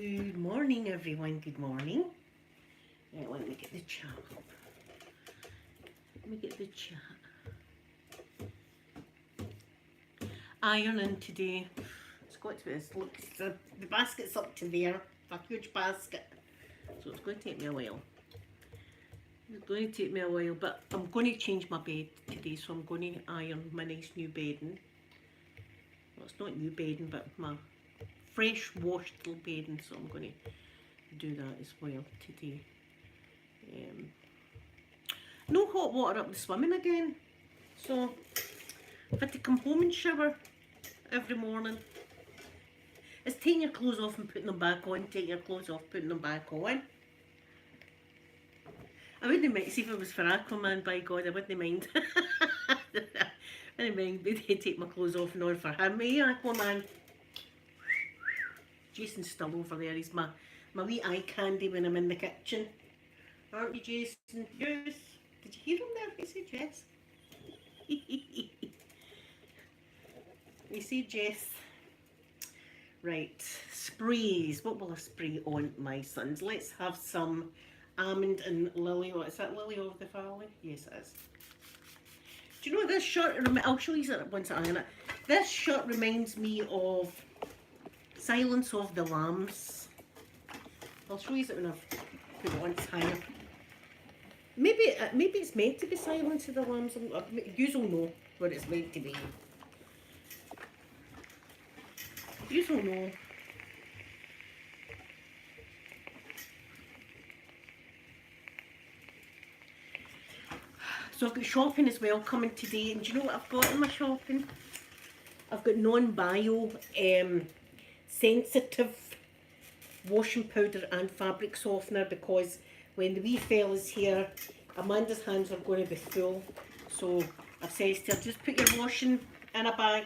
Good morning, everyone. Good morning. Right, let me get the chat up. Let me get the chat. Ironing today. It's got to be this. Look, the basket's up to there. A huge basket. So it's going to take me a while. It's going to take me a while, but I'm going to change my bed today, so I'm going to iron my nice new bedding. Well, it's not new bedding, but my fresh washed little bedding, so I'm going to do that as well today. No hot water up the swimming again, so I've had to come home and shower every morning. It's taking your clothes off and putting them back on, taking your clothes off, putting them back on. I wouldn't mind, see if it was for Aquaman, by God, I wouldn't mind. I wouldn't mind, but they take my clothes off and on for him, Aquaman. Jason's still over there, he's my wee eye candy when I'm in the kitchen. Aren't you, Jason? Yes. Did you hear him there? He said yes. You see, Jess. Right, sprays. What will I spray on my sons? Let's have some almond and lily. What is that? Lily of the valley? Yes, it is. Do you know this shirt? I'll show you it once I iron it. This shirt reminds me of Silence of the Lambs. I'll show you it when I've put it on higher. Maybe it's meant to be Silence of the Lambs. You'll know what it's meant to be. You'll know. So I've got shopping as well coming today, and do you know what I've got in my shopping? I've got non-bio sensitive washing powder and fabric softener, because when the wee fella's here, Amanda's hands are going to be full. So I've said to her, just put your washing in a bag.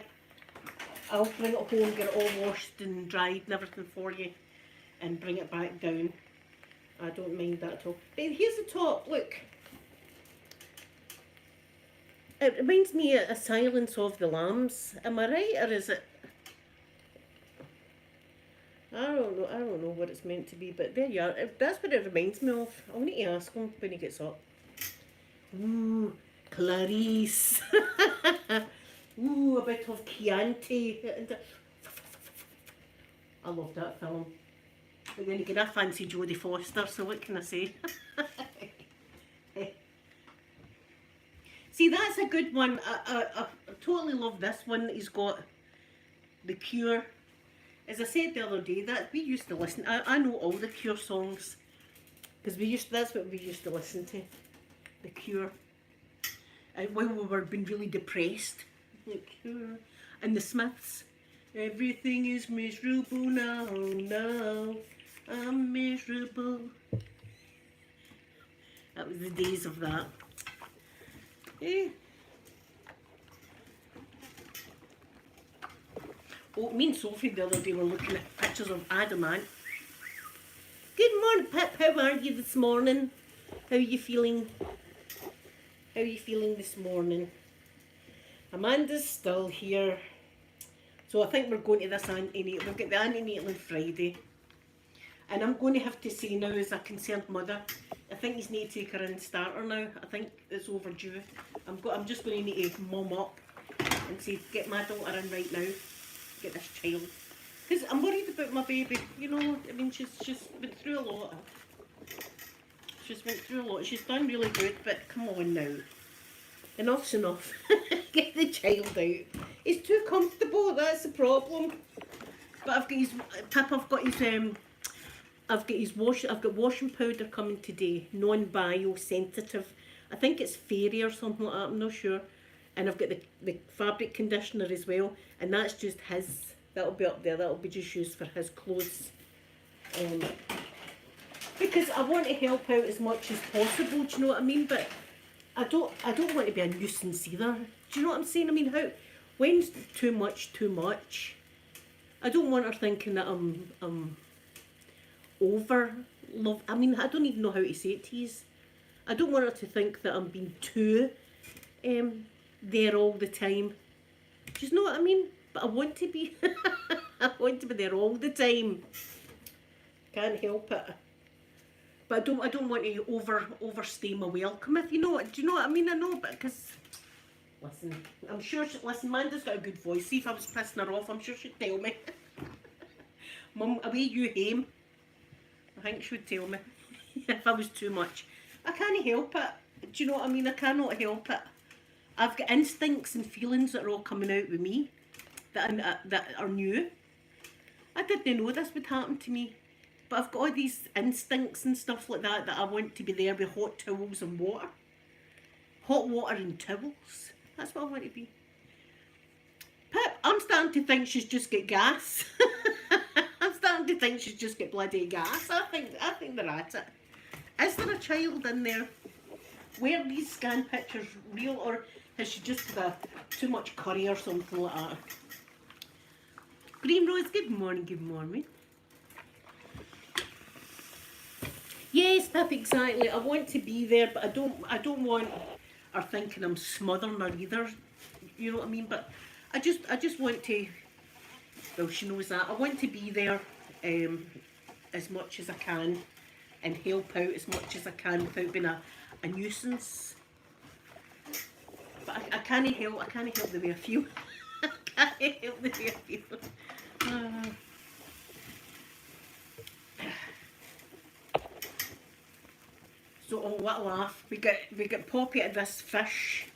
I'll bring it home, get it all washed and dried and everything for you, and bring it back down. I don't mind that at all. But here's the top, look. It reminds me of Silence of the Lambs. Am I right, or is it? I don't know what it's meant to be, but there you are. That's what it reminds me of. I'll need to ask him when he gets up. Ooh, Clarice. Ooh, a bit of Chianti. I love that film. But then again, I fancy Jodie Foster, so what can I say? See, that's a good one. I totally love this one. He's got The Cure. As I said the other day, that we used to listen. I know all the Cure songs, because that's what we used to listen to, The Cure. When we were being really depressed, The Cure, and the Smiths. Everything is miserable now, now I'm miserable. That was the days of that. Eh. Oh, me and Sophie the other day were looking at pictures of Adamant. Good morning, Pip. How are you this morning? How are you feeling? How are you feeling this morning? Amanda's still here. So I think we're going to this antenatal. We've got the antenatal on Friday. And I'm going to have to say now, as a concerned mother, I think he's need to take her in starter now. I think it's overdue. I'm just going to need to mum up and say, get my daughter in right now. Get this child. Because I'm worried about my baby, you know. I mean, she's went through a lot. She's went through a lot. She's done really good, but come on now. Enough's enough. Get the child out. He's too comfortable, that's the problem. But I've got his, Pip, I've got washing powder coming today, non-bio sensitive. I think it's fairy or something like that, I'm not sure. And I've got the fabric conditioner as well, and that's just his. That'll be up there. That'll be just used for his clothes. Because I want to help out as much as possible. Do you know what I mean? But I don't want to be a nuisance either. Do you know what I'm saying? I mean, when's too much too much? I don't want her thinking that I'm over love. I mean, I don't even know how to say it to you. I don't want her to think that I'm being too there all the time. Do you know what I mean? But I want to be. I want to be there all the time. can't help it. But I don't want to overstay my welcome, if you know what. Do you know what I mean? I know, but because, listen, I'm sure, listen, Manda's got a good voice. See, if I was pissing her off, I'm sure she'd tell me. Mum, away you hame. I think she would tell me if I was too much. I can't help it. Do you know what I mean? I cannot help it. I've got instincts and feelings that are all coming out with me that are new. I didn't know this would happen to me. But I've got all these instincts and stuff like that I want to be there with hot towels and water. Hot water and towels. That's what I want to be. Pip, I'm starting to think she's just got gas. I'm starting to think she's just got bloody gas. I think they're at it. Is there a child in there? Were these scan pictures real, or has she just got too much curry or something like that? Green Rose, good morning, good morning. Yes, Pip, exactly. I want to be there, but I don't want her thinking I'm smothering her either. You know what I mean? But I just want to. Well, she knows that. I want to be there as much as I can and help out as much as I can without being a nuisance. But I can't help the way I feel. I can't help the way I feel. So, oh, what a laugh. We get Poppy at this fish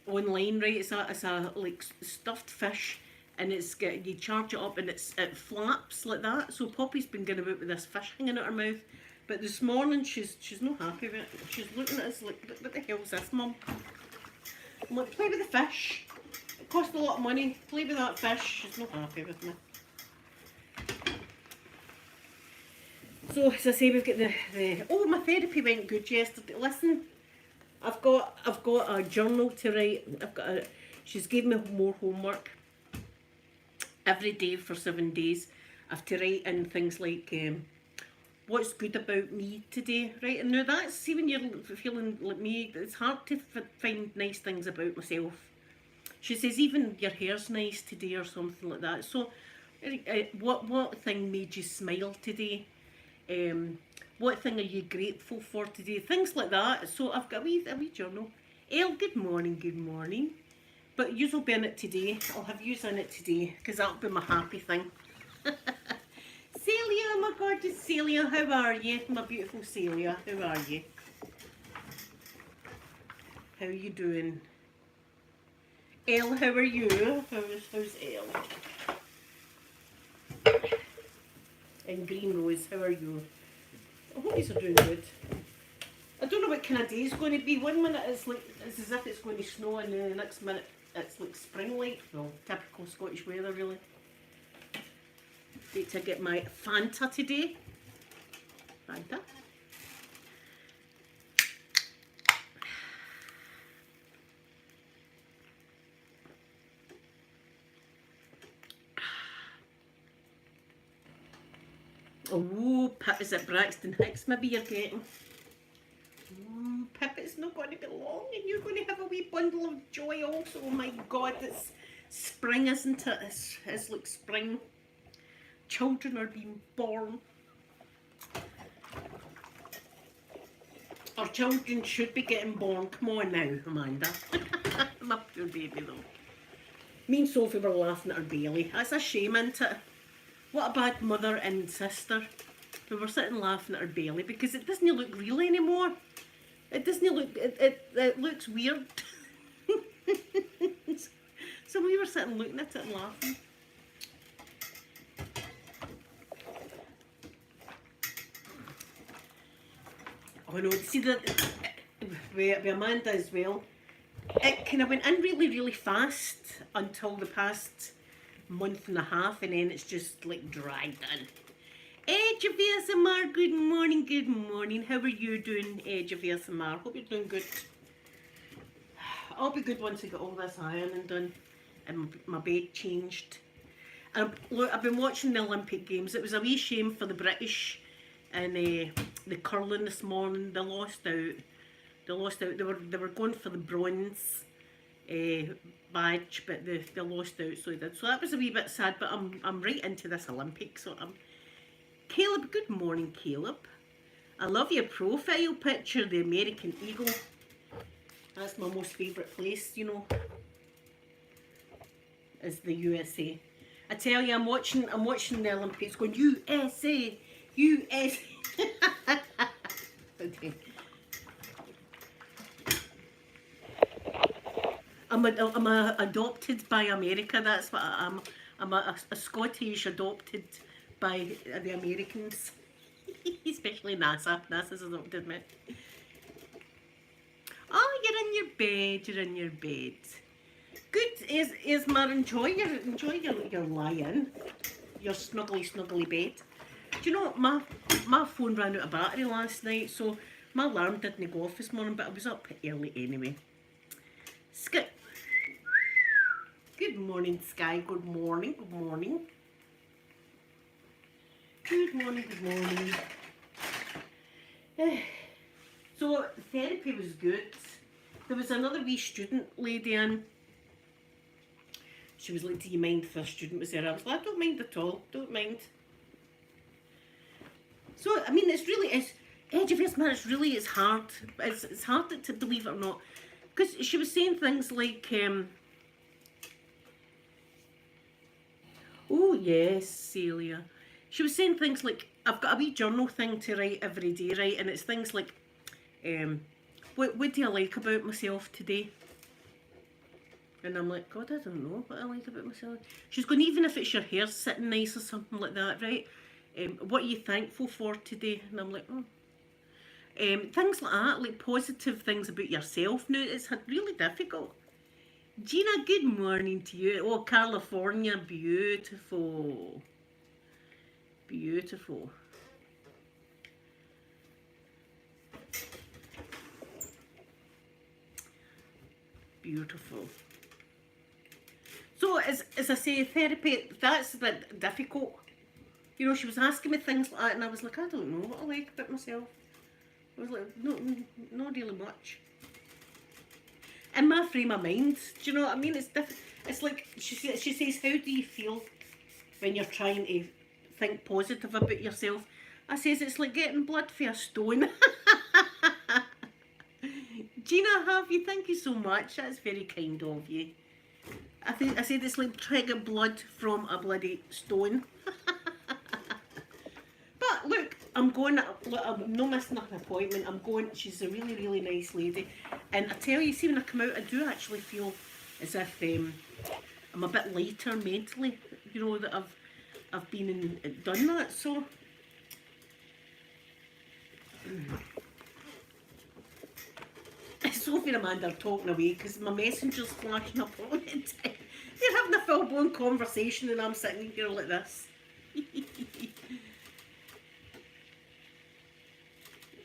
online, right? It's a like stuffed fish, and you charge it up and it flaps like that. So Poppy's been going about with this fish hanging out her mouth. But this morning she's not happy with it. She's looking at us like, what the hell's this, Mum? I'm like, play with the fish. It cost a lot of money. Play with that fish. She's not happy with me. So as I say, we've got the oh, my therapy went good yesterday. Listen, I've got a journal to write. She's given me more homework every day for 7 days. I have to write in things like what's good about me today, right? And now that's, see, when you're feeling like me, it's hard to find nice things about myself. She says even your hair's nice today or something like that. So what thing made you smile today? What thing are you grateful for today? Things like that. So I've got a wee journal. Elle, good morning, good morning. But yous will be in it today. I'll have yous in it today because that'll be my happy thing. Celia, my gorgeous Celia, how are you? My beautiful Celia, how are you? How are you doing? Elle, how are you? How's Elle? And Green Rose, how are you? I hope you're doing good. I don't know what kind of day it's going to be. 1 minute it's as if it's going to snow, and then the next minute it's like spring-like. Well, typical Scottish weather, really. Need to get my Fanta today. Fanta. Oh, Pip is at Braxton Hicks, maybe you're getting. Oh, Pip, it's not going to be long and you're going to have a wee bundle of joy also. Oh my God, it's spring, isn't it? It's like spring. Children are being born. Our children should be getting born. Come on now, Amanda. My poor baby though. Me and Sophie were laughing at her Bailey. That's a shame, isn't it? What a bad mother and sister. We were sitting laughing at her Bailey because it doesn't look real anymore. It doesn't look, it looks weird. So we were sitting looking at it and laughing. Oh no, see that with Amanda as well. It kind of went in really, really fast until the past month and a half, and then it's just like dragged in. Edge of ASMR, good morning, good morning. How are you doing, Edge of ASMR? Hope you're doing good. I'll be good once I get all this ironing done and my bed changed. Look, I've been watching the Olympic Games. It was a wee shame for the British and the curling this morning. They lost out. They were going for the bronze badge, but they lost out. So they did. So that was a wee bit sad. But I'm right into this Olympics, so I'm Caleb, good morning, Caleb. I love your profile picture, the American Eagle. That's my most favourite place, you know, is the USA. I tell you, I'm watching the Olympics going, USA, USA. Okay. I'm adopted by America. That's what I am. I'm a Scottish adopted by the Americans, especially NASA. NASA's adopted me. Oh, you're in your bed. You're in your bed. Good. Is Mar, enjoy your lie-in, your snuggly bed. Do you know what, my phone ran out of battery last night, so my alarm didn't go off this morning, but I was up early anyway. Skip. Good morning, Sky. Good morning. Good morning. Good morning. Good morning. So therapy was good. There was another wee student lady in. She was like, "Do you mind if a student was there?" I was like, "I don't mind at all. Don't mind." So I mean, it's really edge of this man. It's hard. It's hard to believe it or not, because she was saying things like, "Oh yes, Celia." She was saying things like, "I've got a wee journal thing to write every day, right?" And it's things like, what do I like about myself today? And I'm like, God, I don't know what I like about myself. She's going, even if it's your hair sitting nice or something like that, right? What are you thankful for today? And I'm like, oh. Things like that, like positive things about yourself. Now, it's really difficult. Gina, good morning to you. Oh, California, beautiful. Beautiful. Beautiful. So, as I say, therapy, that's a bit difficult. You know, she was asking me things like that, and I was like, I don't know what I like about myself. I was like, no, not really much. In my frame of mind, do you know what I mean? It's like, she says, how do you feel when you're trying to think positive about yourself? I says, it's like getting blood for a stone. Gina, have you? Thank you so much. That's very kind of you. I said it's like trying to get blood from a bloody stone. But look, I'm going. Look, I'm not missing an appointment. I'm going. She's a really, really nice lady, and I tell you, see, when I come out, I do actually feel as if I'm a bit lighter mentally. You know, that I've been and done that. So. Sophie and Amanda are talking away because my messenger's flashing up all the time. They're having a full-blown conversation and I'm sitting here like this.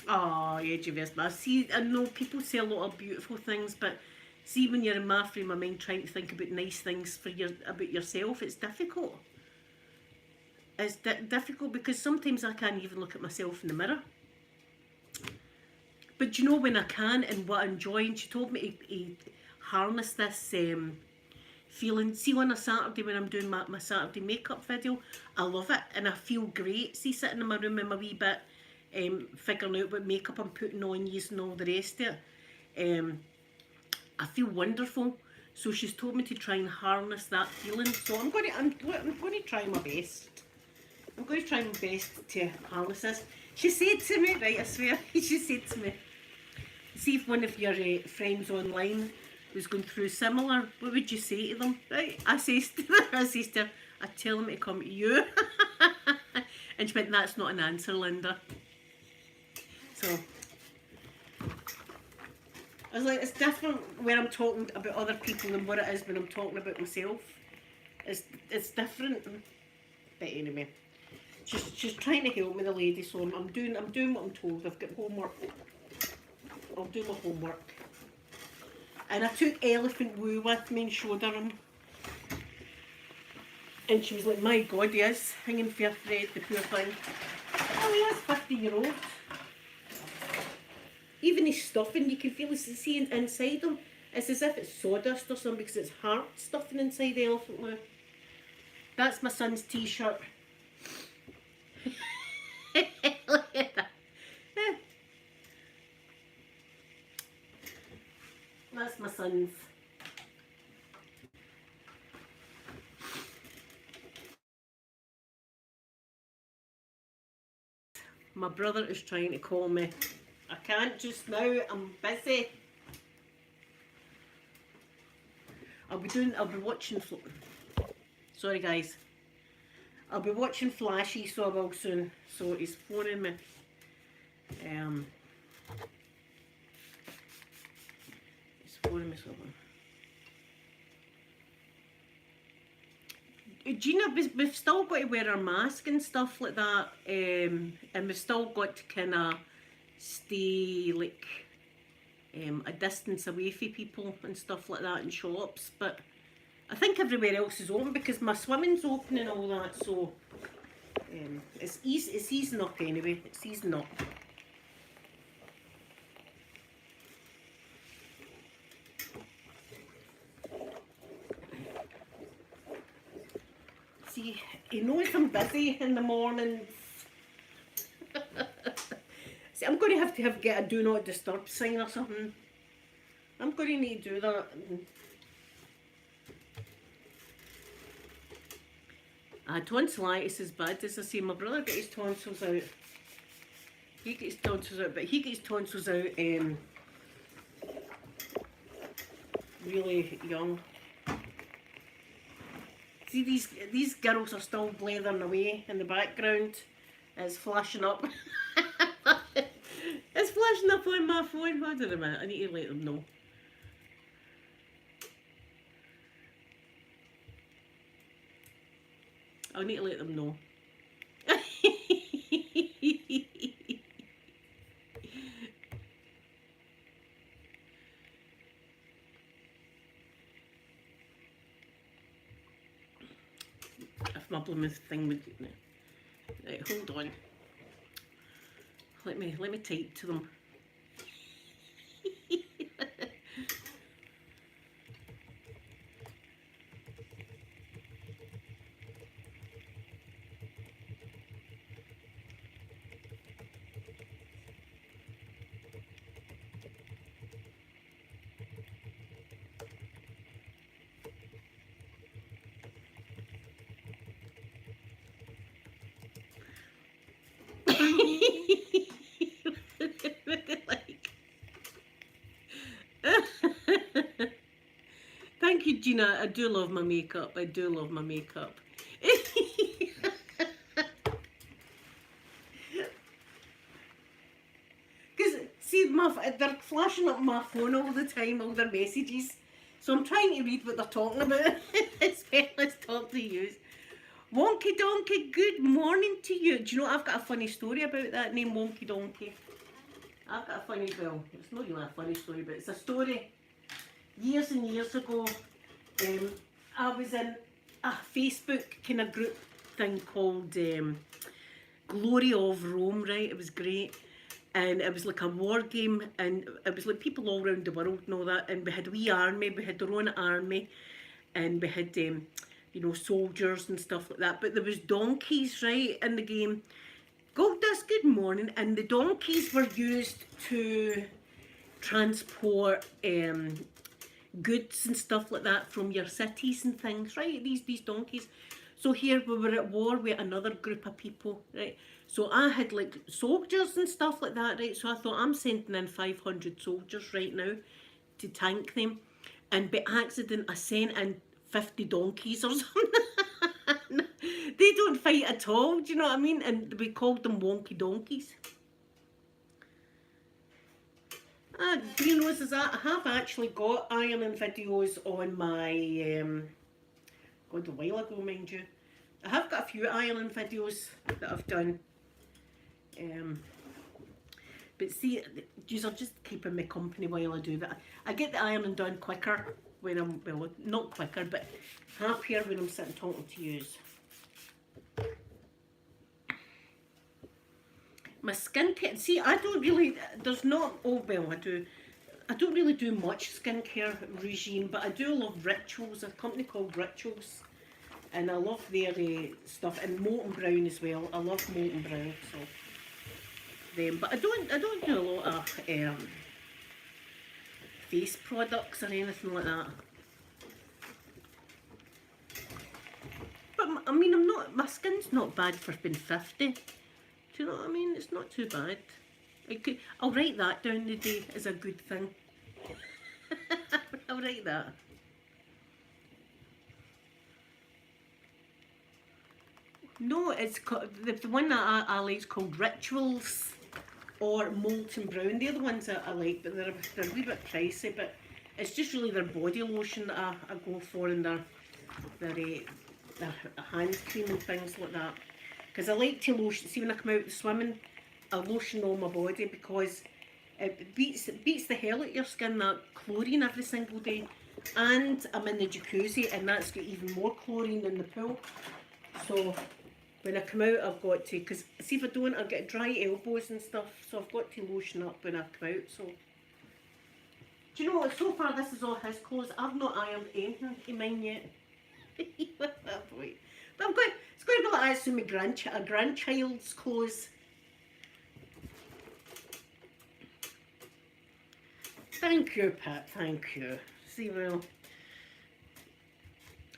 Oh, edge of this. See, I know people say a lot of beautiful things, but see, when you're in my frame of mind trying to think about nice things about yourself, it's difficult. It's difficult because sometimes I can't even look at myself in the mirror. But you know, when I can and what I enjoy, and she told me to harness this feeling. See, on a Saturday when I'm doing my Saturday makeup video, I love it and I feel great. See, sitting in my room in my wee bit, figuring out what makeup I'm putting on, using all the rest of it. I feel wonderful. So she's told me to try and harness that feeling. So I'm going to try my best. I'm going to try my best to harness this. She said to me, right, I swear, she said to me, see if one of your friends online was going through similar, what would you say to them? Right, I says to her, I tell them to come to you. And she went, that's not an answer, Linda. So, I was like, it's different when I'm talking about other people than what it is when I'm talking about myself. It's different. But anyway, she's trying to help me, the lady, so I'm doing what I'm told. I've got homework. I'll do my homework. And I took Elephant Woo with me and showed her him. And she was like, my God, he is hanging for a thread, the poor thing. Oh, he is 50-year-old. Even his stuffing, you can feel see inside him. It's as if it's sawdust or something because it's hard stuffing inside the Elephant Woo. That's my son's t-shirt. That's my son's. My brother is trying to call me. I can't just now, I'm busy. I'll be watching, sorry guys. I'll be watching Flashy, so I will soon. So he's phoning me. He's phoning me something. Gina, we've still got to wear our mask and stuff like that, and we've still got to kind of stay like a distance away from people and stuff like that in shops. But I think everywhere else is open because my swimming's open and all that, so it's easing up anyway. It's easing up. See, he knows I'm busy in the mornings. See, I'm going to have get a do not disturb sign or something. I'm going to need to do that. Tonsillitis is bad, as I say. My brother got his tonsils out. He gets tonsils out, but he gets tonsils out really young. See, these girls are still blethering away in the background. It's flashing up. It's flashing up on my phone. Hold on a minute, I need to let them know. I need to let them know. If my blooming thing would... Right, hold on. Let me type to them. Thank you, Gina. I do love my makeup. I do love my makeup. Because, see, they're flashing up my phone all the time, all their messages. So I'm trying to read what they're talking about. Let's talk to you. Wonky Donkey, good morning to you. Do you know, I've got a funny story about that name, Wonky Donkey. I've got a funny, well, it's not really a funny story, but it's a story. Years and years ago, I was in a Facebook kind of group thing called Glory of Rome, right? It was great. And it was like a war game, and it was like people all around the world and all that. And we had a wee army, we had our own army, and we had, you know, soldiers and stuff like that. But there was donkeys, right, in the game. Goldust, good morning. And the donkeys were used to transport goods and stuff like that from your cities and things, right? These donkeys. So here we were at war with another group of people, right? So I had like soldiers and stuff like that, right? So I thought, I'm sending in 500 soldiers right now to tank them. And by accident, I sent in 50 donkeys or something. They don't fight at all, do you know what I mean? And we called them wonky donkeys. Green Roses, I have actually got ironing videos on my, God, a while ago, mind you. I have got a few ironing videos that I've done. But see, these are just keeping me company while I do that. I get the ironing done quicker when I'm, well, not quicker, but happier when I'm sitting talking to you. My skincare, see, I don't really, there's not, oh well, I don't really do much skincare regime, but I do love Rituals, a company called Rituals, and I love their stuff, and Molten Brown as well. I love Molten Brown, so them. But I don't do a lot of face products or anything like that. But I mean, my skin's not bad for being 50. Do you know what I mean? It's not too bad. I'll write that down today as a good thing. I'll write that. No, it's the one that I like is called Rituals or Molten Brown. They're the ones that I like, but they're a wee bit pricey. But it's just really their body lotion that I go for, and their hand cream and things like that. Because I like to lotion. See, when I come out the swimming, I lotion all my body because it beats the hell out of your skin, that chlorine every single day. And I'm in the jacuzzi, and that's got even more chlorine in the pool. So when I come out, I've got to, because see if I don't, I'll get dry elbows and stuff. So I've got to lotion up when I come out. So do you know what? So far, this is all his clothes. I've not ironed anything in mine yet. But I'm going. It's going to be like actually my grandchild's clothes. Thank you, Pat. Thank you. See, well,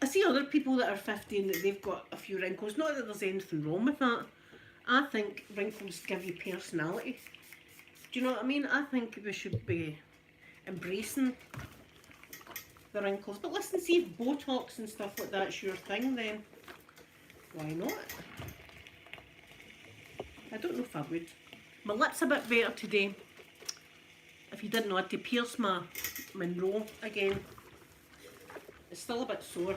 I see other people that are 50 and that they've got a few wrinkles. Not that there's anything wrong with that. I think wrinkles give you personality. Do you know what I mean? I think we should be embracing the wrinkles. But listen, see if Botox and stuff like that's your thing, then why not? I don't know if I would. My lip's a bit better today. If you didn't know, I had to pierce my Monroe again. It's still a bit sore.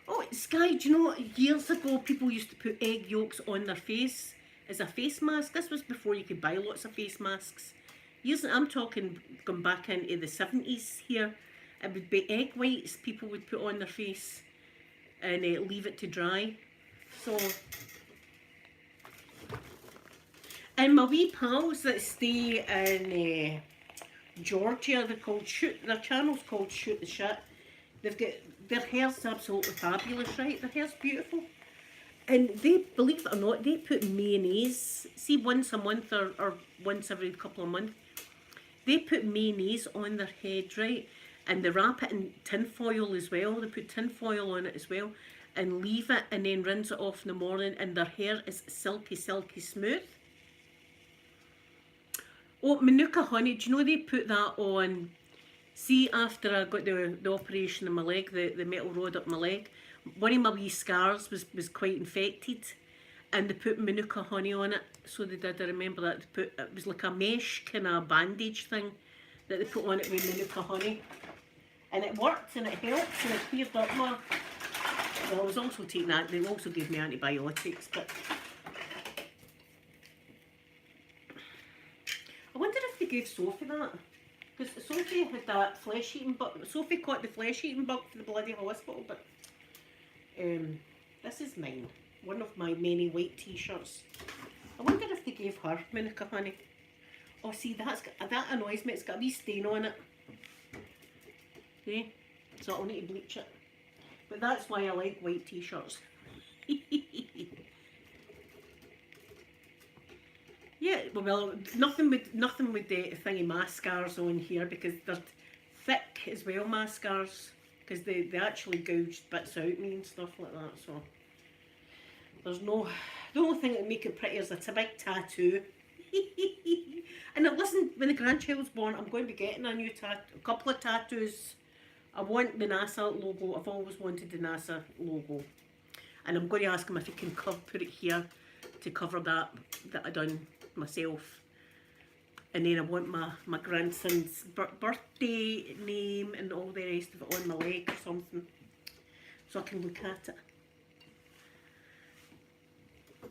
Oh, Sky, do you know what? Years ago, people used to put egg yolks on their face as a face mask. This was before you could buy lots of face masks. I'm talking going back into the 70s here. It would be egg whites people would put on their face and leave it to dry. So, and my wee pals that stay in Georgia, their channel's called Shoot the Shit. They've got, their hair's absolutely fabulous, right? Their hair's beautiful. And they, believe it or not, they put mayonnaise, see, once a month or once every couple of months, they put mayonnaise on their head, right? And they wrap it in tin foil as well. They put tin foil on it as well and leave it and then rinse it off in the morning, and their hair is silky, silky smooth. Oh, Manuka honey, do you know they put that on? See, after I got the operation in my leg, the metal rod up my leg, one of my wee scars was quite infected, and they put Manuka honey on it. So they did. I remember that. It was like a mesh kind of bandage thing that they put on it with Manuka honey, and it worked and it helped and it cleared up more. Well, I was also taking that. They also gave me antibiotics, but I wondered if they gave Sophie that. Because Sophie had that flesh-eating bug. Sophie caught the flesh-eating bug for the bloody hospital, but this is mine. One of my many white t-shirts. I wonder if they gave her Manuka honey. Oh, see, that annoys me. It's got a wee stain on it. See? So I'll need to bleach it. But that's why I like white t-shirts. Yeah, well, nothing with the thingy mascaras on here, because they're thick as well, mascaras, because they actually gouged bits out me and stuff like that. So there's no. The only thing that would make it pretty is it's a big tattoo. And listen, when the grandchild's born, I'm going to be getting a couple of tattoos. I want the NASA logo. I've always wanted the NASA logo, and I'm going to ask him if he can put it here to cover that I done myself. And then I want my grandson's birthday name and all the rest of it on my leg or something, so I can look at it.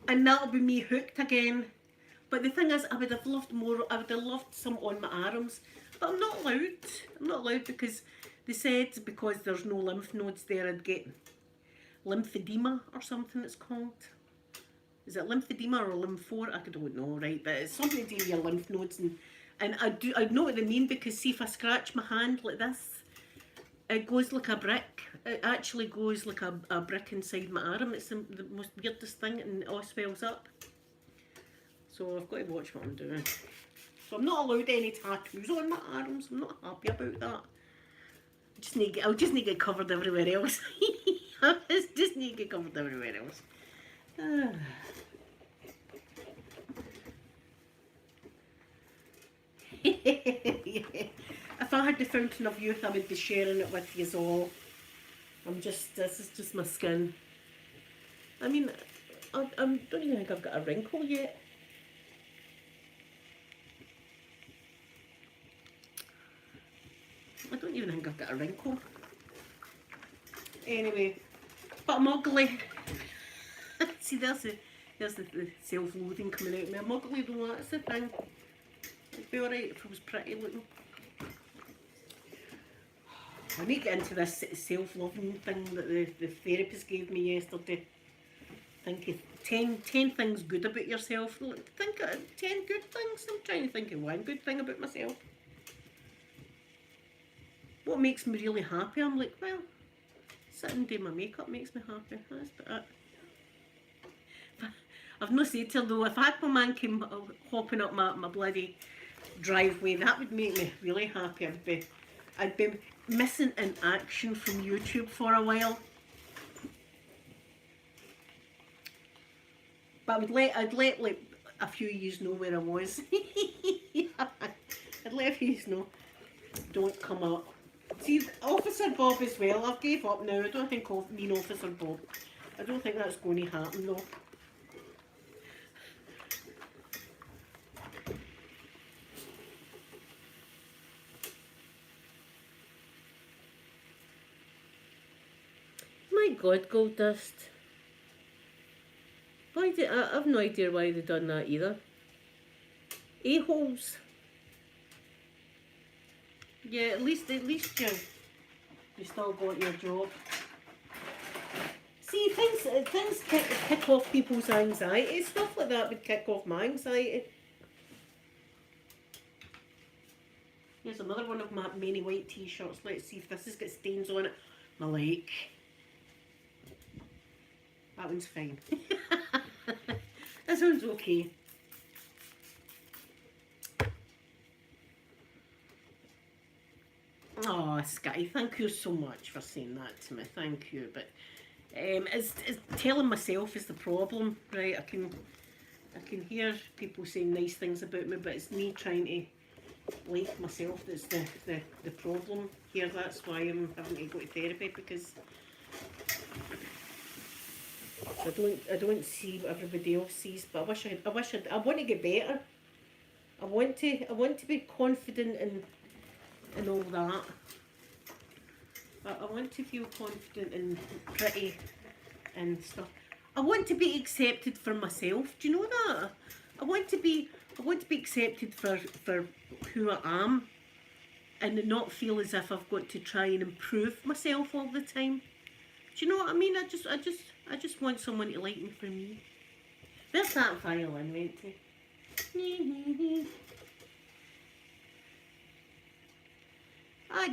And that'll be me hooked again. But the thing is, I would have loved more. I would have loved some on my arms, but I'm not allowed. I'm not allowed because they said because there's no lymph nodes there, I'd get lymphedema or something it's called. Is it lymphedema or lymphora? I don't know, right? But it's something to do with your lymph nodes, and I know what they mean, because see if I scratch my hand like this, It goes like a brick. It actually goes like a brick inside my arm. It's the most weirdest thing, and it all swells up. So I've got to watch what I'm doing. So I'm not allowed any tattoos on my arms. I'm not happy about that. I'll just need to get covered everywhere else. I just need to get covered everywhere else. If I had the fountain of youth, I would be sharing it with you all. This is just my skin. I mean, I don't even think I've got a wrinkle yet. I don't even think I've got a wrinkle. Anyway, but I'm ugly. See, there's the self-loathing coming out of me. I'm ugly though, that's the thing. It'd be alright if I was pretty looking. I need to get into this self-loving thing that the therapist gave me yesterday. Think of 10 things good about yourself. Think of 10 good things. I'm trying to think of one good thing about myself. What makes me really happy? I'm like, well, sitting and doing my makeup makes me happy. That's about it. I've not said to her though, if Aquaman came hopping up my bloody driveway, that would make me really happy. I'd be missing in action from YouTube for a while. But I'd let like a few of you know where I was. I'd let a few of you know. Don't come up. See, Officer Bob as well, I've gave up now. I don't think mean Officer Bob. I don't think that's going to happen though. My God, gold dust. I've no idea why they done that either. A-holes. Yeah, at least you still got your job. See, things kick off people's anxiety. Stuff like that would kick off my anxiety. Here's another one of my many white t-shirts. Let's see if this has got stains on it. I like. That one's fine. This one's okay. Oh, Sky, thank you so much for saying that to me. Thank you. But it's telling myself is the problem, right? I can hear people saying nice things about me, but it's me trying to like myself that's the problem here. That's why I'm having to go to therapy, because I don't see what everybody else sees. But I want to get better. I want to be confident and all that. But I want to feel confident and pretty and stuff. I want to be accepted for myself. Do you know that? I want to be accepted for who I am, and not feel as if I've got to try and improve myself all the time. Do you know what I mean? I just want someone to like me for me. There's that violin, went to.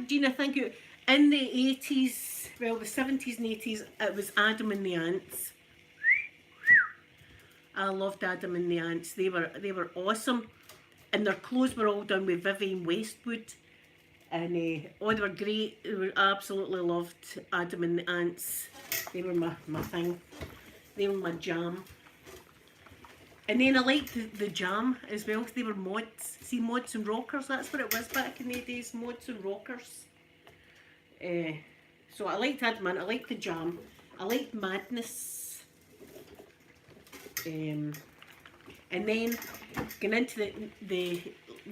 Gina, thank you. In the 80s, well, the 70s and 80s, it was Adam and the Ants. I loved Adam and the Ants. They were awesome, and their clothes were all done with Vivienne Westwood, and they were great. I absolutely loved Adam and the Ants. They were my thing. They were my jam. And then I liked the Jam as well, because they were mods. See, mods and rockers, that's what it was back in the days, mods and rockers. So I liked Adam, I liked the Jam, I liked Madness. And then going into the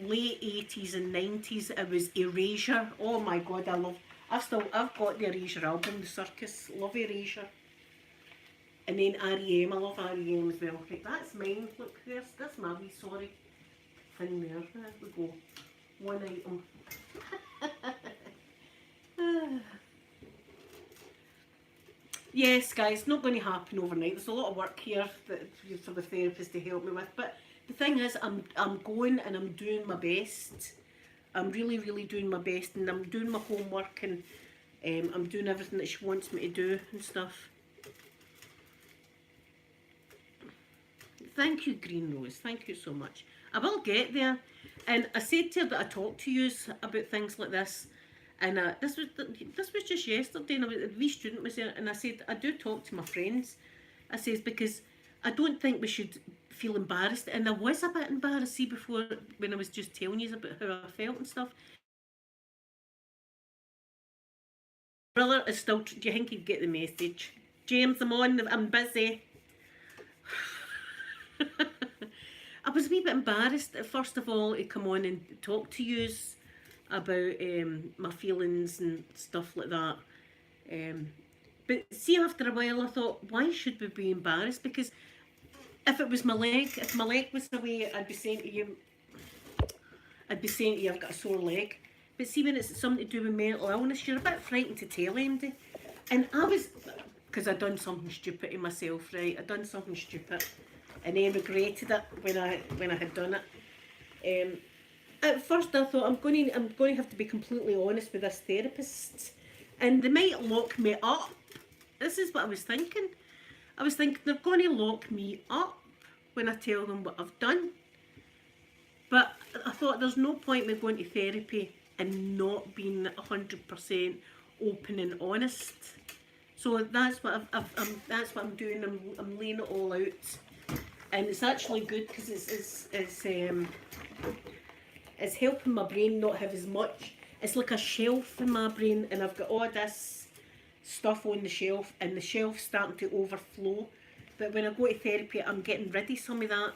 late 80s and 90s, it was Erasure. Oh my God, I've got the Erasure album, The Circus, love Erasure. And then R.E.M. I love R.E.M. as well. Right, that's mine. Look, that's my wee sorry thing there. There we go. One item. Yes, guys, not going to happen overnight. There's a lot of work here for the therapist to help me with. But the thing is, I'm going and I'm doing my best. I'm really, really doing my best, and I'm doing my homework, and I'm doing everything that she wants me to do and stuff. Thank you, Green Rose. Thank you so much. I will get there. And I said to her that I talk to you about things like this. And this was just yesterday, and a wee student was there, and I said, I do talk to my friends. I says, because I don't think we should feel embarrassed. And I was a bit embarrassed, see, before, when I was just telling you about how I felt and stuff. Brother is still, do you think he'd get the message? James, I'm on, I'm busy. I was a wee bit embarrassed, first of all, to come on and talk to you about my feelings and stuff like that. But see, after a while, I thought, why should we be embarrassed? Because if it was my leg, if my leg was away, I'd be saying to you, I've got a sore leg. But see, when it's something to do with mental illness, you're a bit frightened to tell anybody. And I was, because I'd done something stupid to myself, right? I'd done something stupid, and then regretted it when I had done it. At first, I thought I'm going to have to be completely honest with this therapist, and they might lock me up. This is what I was thinking. I was thinking they're going to lock me up when I tell them what I've done. But I thought there's no point in me going to therapy and not being 100% open and honest. So that's what that's what I'm doing. I'm laying it all out, and it's actually good because it's helping my brain not have as much. It's like a shelf in my brain, and I've got all this stuff on the shelf, and the shelf's starting to overflow. But when I go to therapy, I'm getting rid of some of that,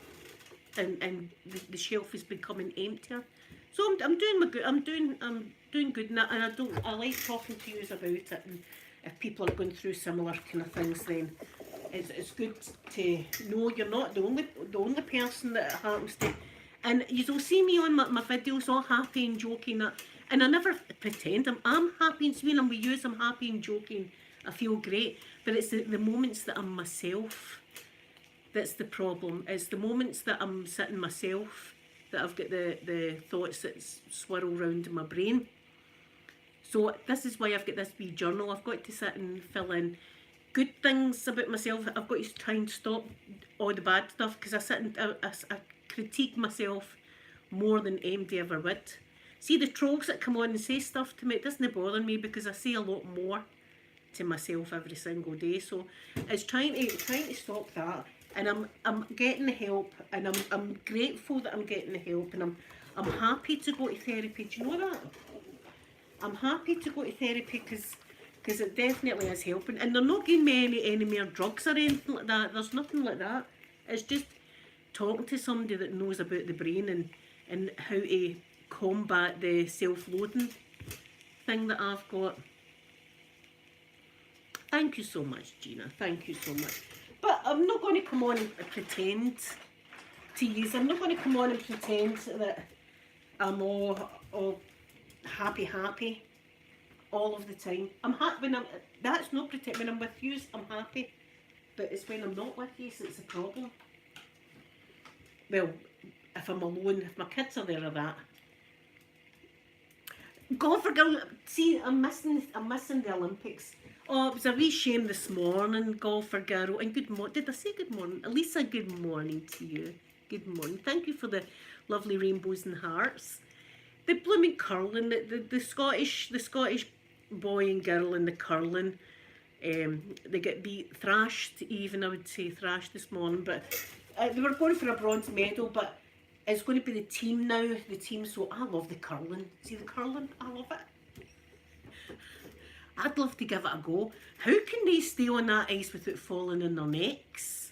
and the shelf is becoming emptier. So I'm doing my good. I'm doing good, and I like talking to you about it. And if people are going through similar kind of things, then it's good to know you're not the only person that it happens to. And you'll see me on my videos all happy and joking, and I never pretend I'm happy. And when I'm with you, I'm happy and joking. I feel great, but it's the moments that I'm myself that's the problem. It's the moments that I'm sitting myself that I've got the thoughts that swirl around in my brain. So this is why I've got this wee journal. I've got to sit and fill in good things about myself. I've got to try and stop all the bad stuff, because I sit and I critique myself more than anybody ever would. See, the trolls that come on and say stuff to me, it doesn't bother me, because I say a lot more to myself every single day. So it's trying to stop that. And I'm getting the help, and I'm grateful that I'm getting the help, and I'm happy to go to therapy. Do you know that? I'm happy to go to therapy because it definitely is helping. And they're not giving me any more drugs or anything like that. There's nothing like that. It's just talking to somebody that knows about the brain and how to combat the self-loathing thing that I've got. Thank you so much, Gina. Thank you so much. But I'm not going to come on and pretend to use. I'm not going to come on and pretend that I'm all happy all of the time. I'm happy when that's not pretend. When I'm with you, I'm happy. But it's when I'm not with you, so it's a problem. Well, if I'm alone, if my kids are there or that. Golfer girl, see, I'm missing the Olympics. Oh, it was a wee shame this morning, golfer girl. And good morning. Did I say good morning? Elisa, good morning to you. Good morning. Thank you for the lovely rainbows and hearts. The blooming curling, the Scottish boy and girl in the curling, they get beat, thrashed even, I would say thrashed this morning, but they were going for a bronze medal, but it's going to be the team now, so I love the curling. See the curling? I love it. I'd love to give it a go. How can they stay on that ice without falling in their necks?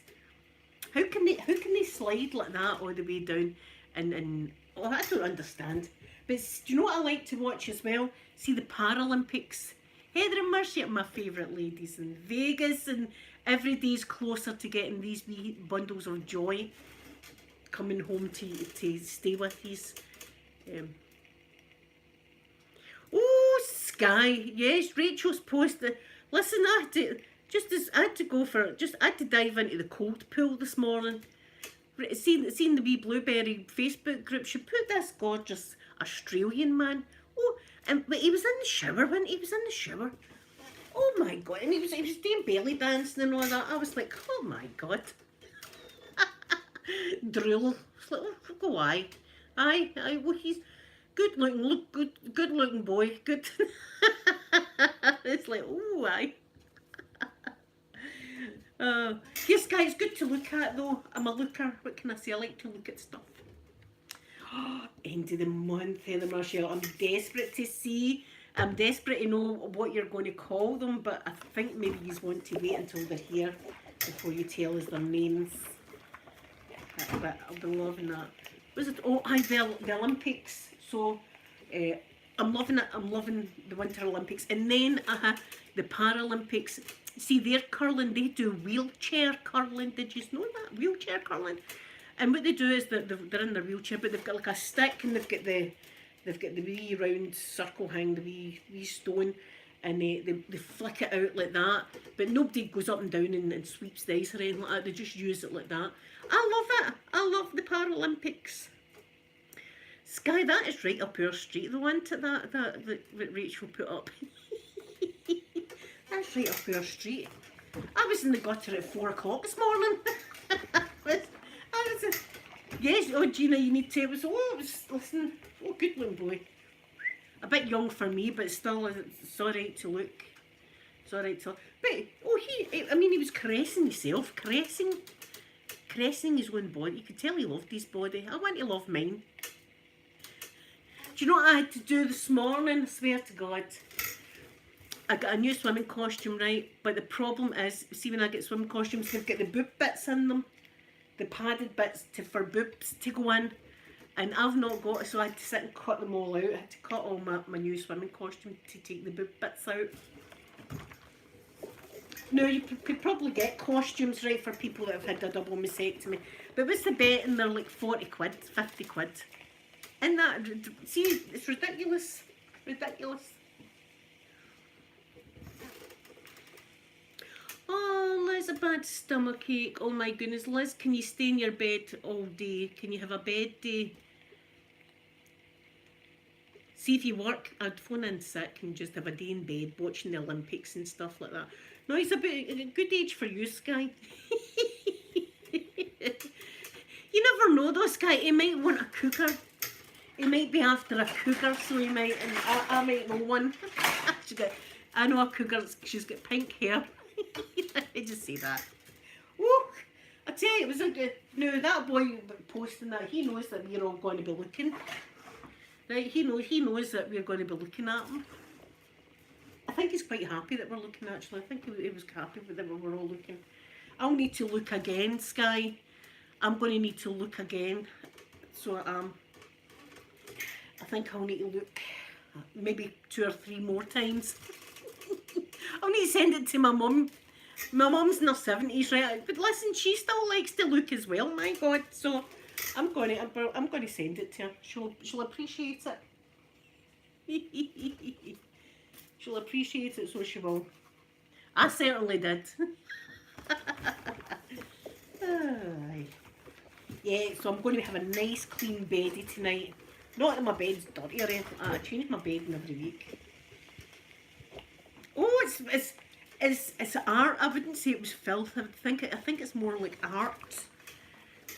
How can they slide like that all the way down? And oh, I don't understand. But do you know what I like to watch as well? See the Paralympics. Heather and Mercy are my favourite ladies in Vegas, and every day's closer to getting these wee bundles of joy coming home to stay with these. Oh, Sky, yes, Rachel's posted. Listen, I had to dive into the cold pool this morning. Seen the wee Blueberry Facebook group. She put this gorgeous Australian man. Oh, But he was in the shower, wasn't he? He was in the shower. Oh my God, and he was doing belly dancing and all that. I was like, oh my God. Drool. It's like, oh, go aye. Aye, well, he's good looking, good looking boy, good. It's like, oh, aye. Yes, guys, good to look at though. I'm a looker. What can I say? I like to look at stuff. End of the month, Heather Marshall. I'm desperate to see. I'm desperate to know what you're going to call them, but I think maybe you want to wait until they're here before you tell us their names. But I'll be loving that. Was it? Oh, the Olympics. So I'm loving it. I'm loving the Winter Olympics, and then the Paralympics. See, they're curling. They do wheelchair curling. Did you know that? Wheelchair curling. And what they do is that they're in their wheelchair, but they've got like a stick, and they've got the wee round circle hang, the wee stone, and they flick it out like that. But nobody goes up and down and sweeps the ice or anything like that. They just use it like that. I love it. I love the Paralympics. Sky, that is right up our street. The one to that Rachel put up. That's right up our street. I was in the gutter at 4 o'clock this morning. Yes, oh Gina, you need to. It was listen, oh good looking boy. A bit young for me, but still, it's alright to look. It's alright to. But oh, I mean, he was caressing himself, caressing his own body. You could tell he loved his body. I want to love mine. Do you know what I had to do this morning? I swear to God. I got a new swimming costume, right? But the problem is, see, when I get swimming costumes, they've got the boob bits in them. The padded bits for boobs to go in. And I've not got it, so I had to sit and cut them all out. I had to cut all my new swimming costume to take the boob bits out. Now, you could probably get costumes, right, for people that have had a double mastectomy. But what's the bet? And they're like 40 quid, 50 quid. And that, see, it's ridiculous. Ridiculous. Oh, Liz, a bad stomachache. Oh my goodness, Liz, can you stay in your bed all day? Can you have a bed day? See, if you work, I'd phone in sick and just have a day in bed watching the Olympics and stuff like that. No, it's a good age for you, Sky. You never know though, Sky. He might want a cooker. He might be after a cougar, so he might, and I might know one. I know a cougar, she's got pink hair. I just say that. Woo! I tell you, it was a good. No, that boy posting that, he knows that we're all going to be looking. Right, he knows that we're going to be looking at him. I think he's quite happy that we're looking, actually. I think he was happy that we're all looking. I'll need to look again, Sky. I'm going to need to look again. So, I think I'll need to look maybe 2 or 3 more times. I'll need to send it to my mum. My mum's in her 70s, right? But listen, she still likes to look as well, my God. So I'm going to send it to her. She'll appreciate it. She'll appreciate it, so she will. I certainly did. Yeah, so I'm going to have a nice clean beddie tonight. Not that my bed's dirty or anything. I change my bed every week. Oh, it's art. I wouldn't say it was filth. I think it's more like art.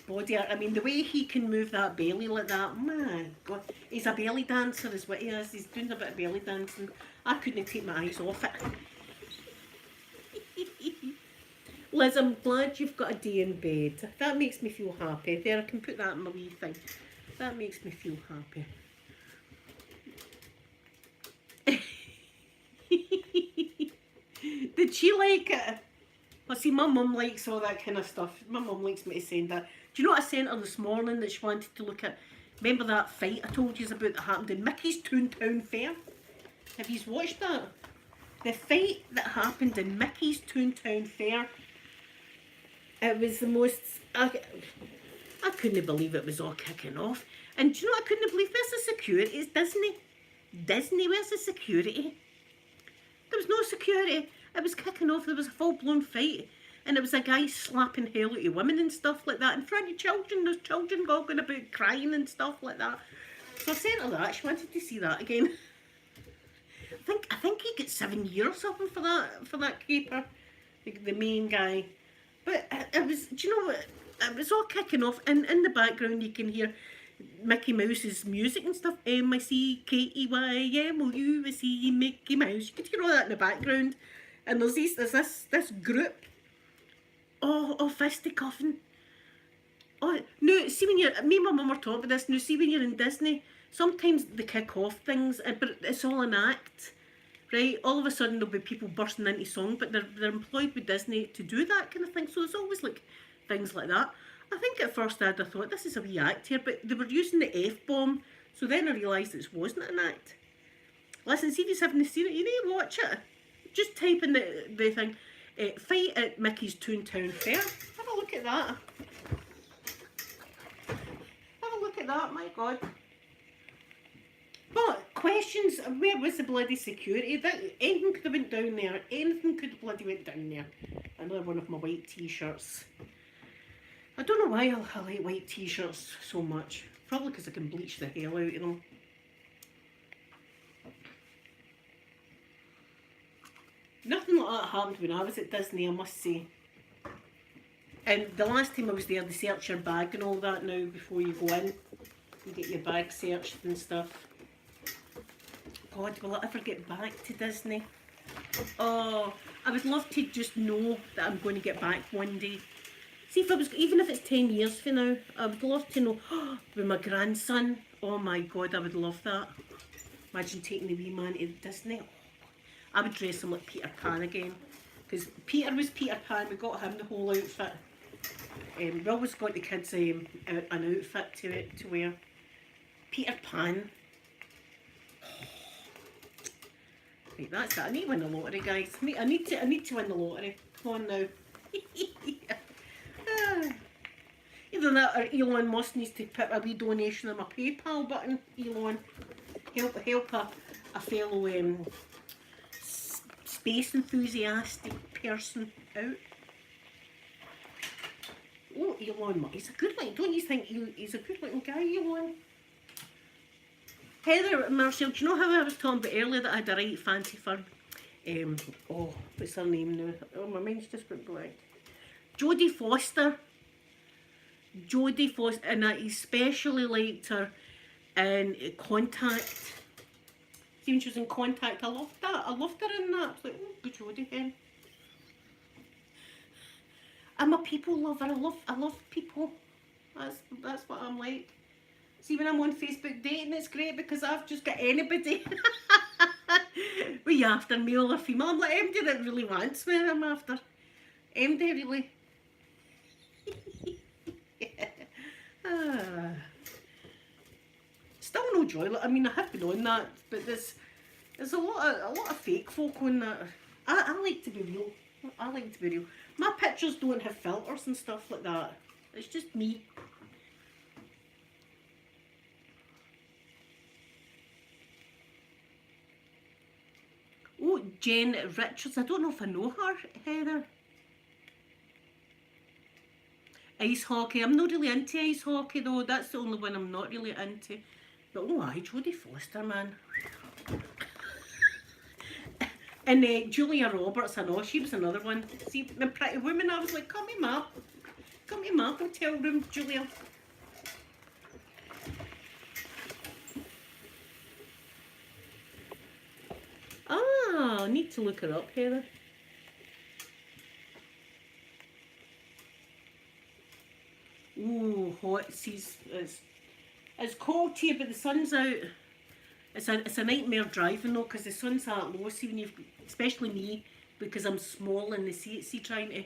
Body art. I mean, the way he can move that belly like that, man, God, he's a belly dancer is what he is. He's doing a bit of belly dancing. I couldn't take my eyes off it. Liz, I'm glad you've got a day in bed. That makes me feel happy. There, I can put that in my wee thing. That makes me feel happy. Did she like it? Well, see, my mum likes all that kind of stuff. My mum likes me to send that. Do you know what I sent her this morning that she wanted to look at? Remember that fight I told you about that happened in Mickey's Toontown Fair? Have you watched that? The fight that happened in Mickey's Toontown Fair. It was the most... I couldn't believe it was all kicking off. And do you know what I couldn't believe? Where's the security? It's Disney. Disney, where's the security? There was no security. It was kicking off. There was a full-blown fight. And it was a guy slapping hell out of women and stuff like that in front of children. There's children going about crying and stuff like that. So I sent her that. She wanted to see that again. think he gets 7 years or something for that caper, the main guy. But it was, do you know what? It was all kicking off, and in the background you can hear Mickey Mouse's music and stuff. MICKEYMOUSE, Mickey Mouse. You could hear all that in the background, and there's this group. Oh, fisticuffing. Oh no! See when me and my mum were talking about this. Now see when you're in Disney, sometimes they kick off things, but it's all an act. Right, all of a sudden there'll be people bursting into song, but they're employed with Disney to do that kind of thing. So it's always like things like that. I think at first I thought this is a wee act here, but they were using the F-bomb, so then I realised it wasn't an act. Listen, see if you haven't seen it, you need to watch it. Just type in the thing, fight at Mickey's Toontown Fair. Have a look at that. Have a look at that, my God. But questions, where was the bloody security? Anything could have went down there. Anything could have bloody went down there. Another one of my white t-shirts. I don't know why I like white t-shirts so much. Probably because I can bleach the hell out of them. Nothing like that happened when I was at Disney, I must say. And the last time I was there, they search your bag and all that now before you go in. You get your bag searched and stuff. God, will I ever get back to Disney? Oh, I would love to just know that I'm going to get back one day. See, even if it's 10 years from now, I would love to know, with my grandson. Oh my God, I would love that. Imagine taking the wee man to Disney. I would dress him like Peter Pan again. Because Peter was Peter Pan, we got him the whole outfit. We always got the kids an outfit to wear. Peter Pan. Right, that's it. I need to win the lottery, guys. I need to win the lottery. Come on now. Either that or Elon Musk needs to put a wee donation on my PayPal button. Elon, help a fellow space enthusiastic person out. Oh, Elon Musk. He's a good looking. Don't you think he's a good looking guy, Elon? Heather Marshall, do you know how I was talking about earlier that I had a right fancy for, what's her name now? Oh, my mind's just went blank. Jodie Foster, and I especially liked her in Contact. See when she was in Contact, I loved that. I loved her in that. I was like, oh, good Jodie then. I'm a people lover. I love people. That's what I'm like. See, when I'm on Facebook dating, it's great because I've just got anybody. Were you after male or female? I'm like, MD that really wants me, I'm after. MD really. Still no joy. I mean, I have been on that, but there's a lot of fake folk on that. I like to be real. I like to be real. My pictures don't have filters and stuff like that. It's just me. Oh, Jen Richards. I don't know if I know her, Heather. Ice hockey. I'm not really into ice hockey though. That's the only one I'm not really into. But oh aye, Jodie Foster, man. And Julia Roberts, I know, she was another one. See, the Pretty Woman, I was like, come here, ma. Come to my hotel room, Julia. Ah, I need to look her up, Heather. Ooh, hot. See, it's cold here, but the sun's out. It's a nightmare driving though, because the sun's that low. See, when you've, especially me, because I'm small in the seat. See, trying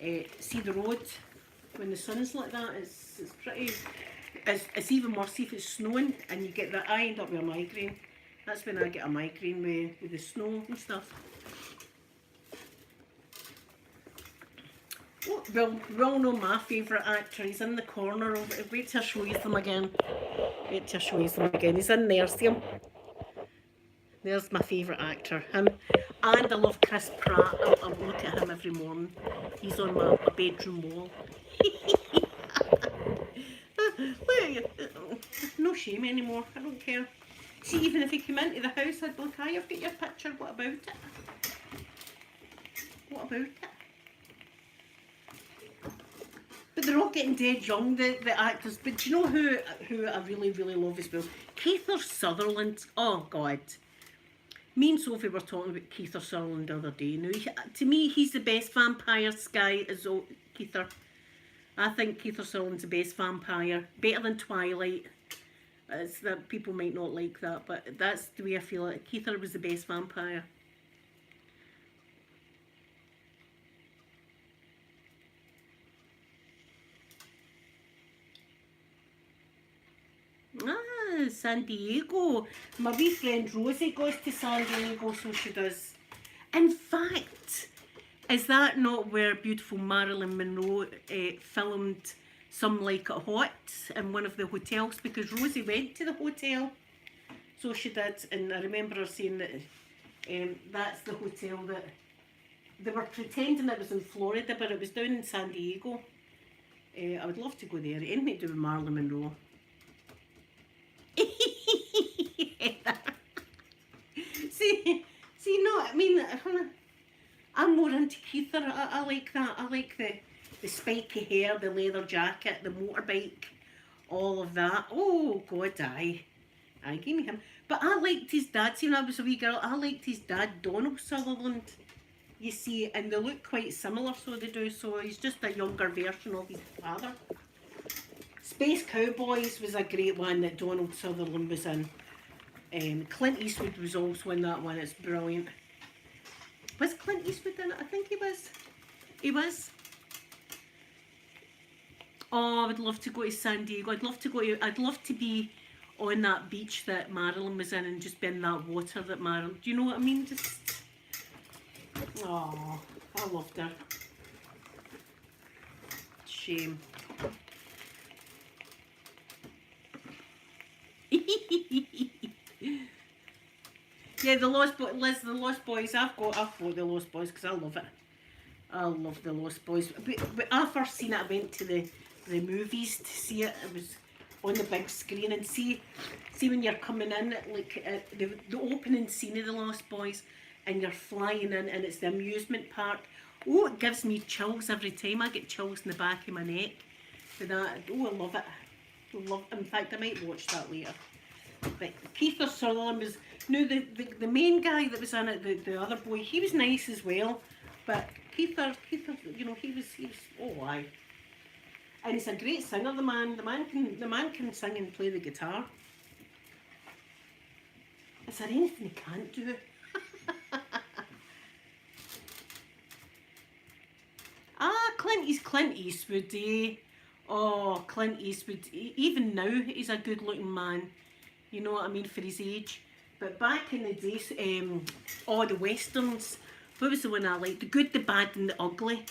to see the road when the sun's like that. It's pretty. It's even worse if it's snowing and you get that. I end up with a migraine. That's when I get a migraine with the snow and stuff. Oh, well, we all know my favourite actor. He's in the corner. Wait till I show you them again. Wait till I show you them again. He's in there, see him? There's my favourite actor. Him. And I love Chris Pratt. I look at him every morning. He's on my bedroom wall. No shame anymore. I don't care. See, even if he came into the house, I'd be like, "Hi, I've got your picture. What about it? What about it?" But they're all getting dead young, the actors. But do you know who I really, really love as well? Kiefer Sutherland. Oh, God. Me and Sophie were talking about Kiefer Sutherland the other day. Now, to me, he's the best vampire guy, is Kiefer. I think Kiefer Sutherland's the best vampire. Better than Twilight. It's that people might not like that, but that's the way I feel it. Kiefer was the best vampire. Ah, San Diego. My wee friend Rosie goes to San Diego, so she does. In fact, is that not where beautiful Marilyn Monroe filmed Some Like It Hot in one of the hotels? Because Rosie went to the hotel, so she did, and I remember her saying that that's the hotel that they were pretending it was in Florida, but it was down in San Diego. I would love to go there. Anything to do with Marilyn Monroe. see, no, I mean, I'm more into Kiefer. I like that. I like the spiky hair, the leather jacket, the motorbike, all of that. Oh, God, aye, give me him. But I liked his dad. See, when I was a wee girl, I liked his dad, Donald Sutherland. You see, and they look quite similar, so they do. So he's just a younger version of his father. Space Cowboys was a great one that Donald Sutherland was in. Clint Eastwood was also in that one. It's brilliant. Was Clint Eastwood in it? I think he was. He was. Oh, I would love to go to San Diego. I'd love to be on that beach that Marilyn was in and just be in that water that Marilyn. Do you know what I mean? Just. Oh, I loved her. Shame. Yeah, the Lost Boys. Liz, the Lost Boys. I've got the Lost Boys because I love it. I love the Lost Boys. But I first seen it, I went to the movies to see it. It was on the big screen, and see when you're coming in, like the opening scene of the Lost Boys, and you're flying in, and it's the amusement park. Oh, it gives me chills every time. I get chills in the back of my neck. For that, oh, I love it. In fact, I might watch that later. But Kiefer Sutherland was the main guy that was in it. The other boy, he was nice as well. But Kiefer, you know, he was oh aye. And he's a great singer. The man can sing and play the guitar. Is there anything he can't do? Clint Eastwood, eh? Oh, Clint Eastwood. Even now, he's a good-looking man. You know what I mean, for his age. But back in the days, the westerns. What was the one I liked? The Good, the Bad, and the Ugly.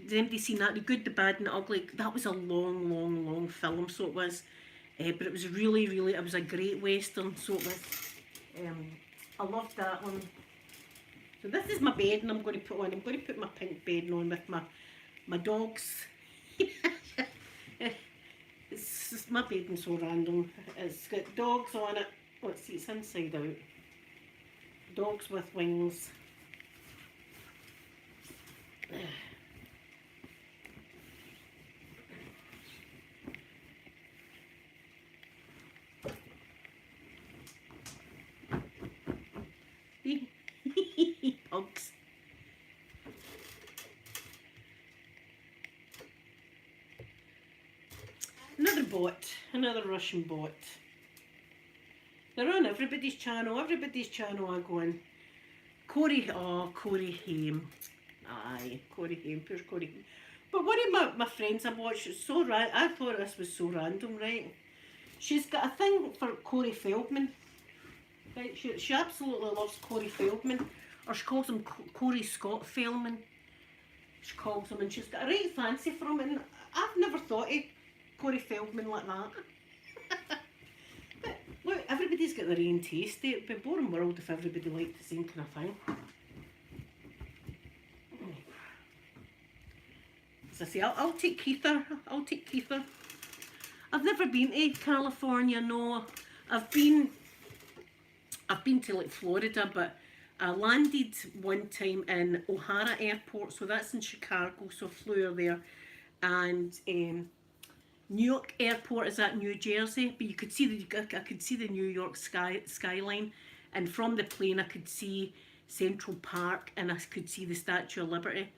Has anybody seen that? The Good, the Bad, and the Ugly. That was a long film, so it was. But it was really, it was a great western, so it was. I loved that one. So this is my bed, and I'm going to put my pink bedding on with my dogs. It's my bedding so random. It's got dogs on it. Let's see, it's inside out. Dogs with wings. Pugs. Another Russian bot. They're on everybody's channel. Everybody's channel I go on. Corey Haim. Aye, Corey Haim, poor Corey Haim. But one of my friends I watched, I thought this was so random, right? She's got a thing for Corey Feldman. Right? She absolutely loves Corey Feldman. Or she calls him Corey Scott Feldman. She calls him, and she's got a right fancy for him, and I've never thought of Corey Feldman like that. But look, everybody's got their own taste. It'd be a boring world if everybody liked the same kind of thing. As I say, I'll take Kiefer. I'll take Kiefer. I've never been to California, no. I've been I've been to like Florida, but I landed one time in O'Hara Airport, so that's in Chicago, so I flew there. And New York Airport is at New Jersey, but you could see I could see the New York skyline, and from the plane I could see Central Park and I could see the Statue of Liberty.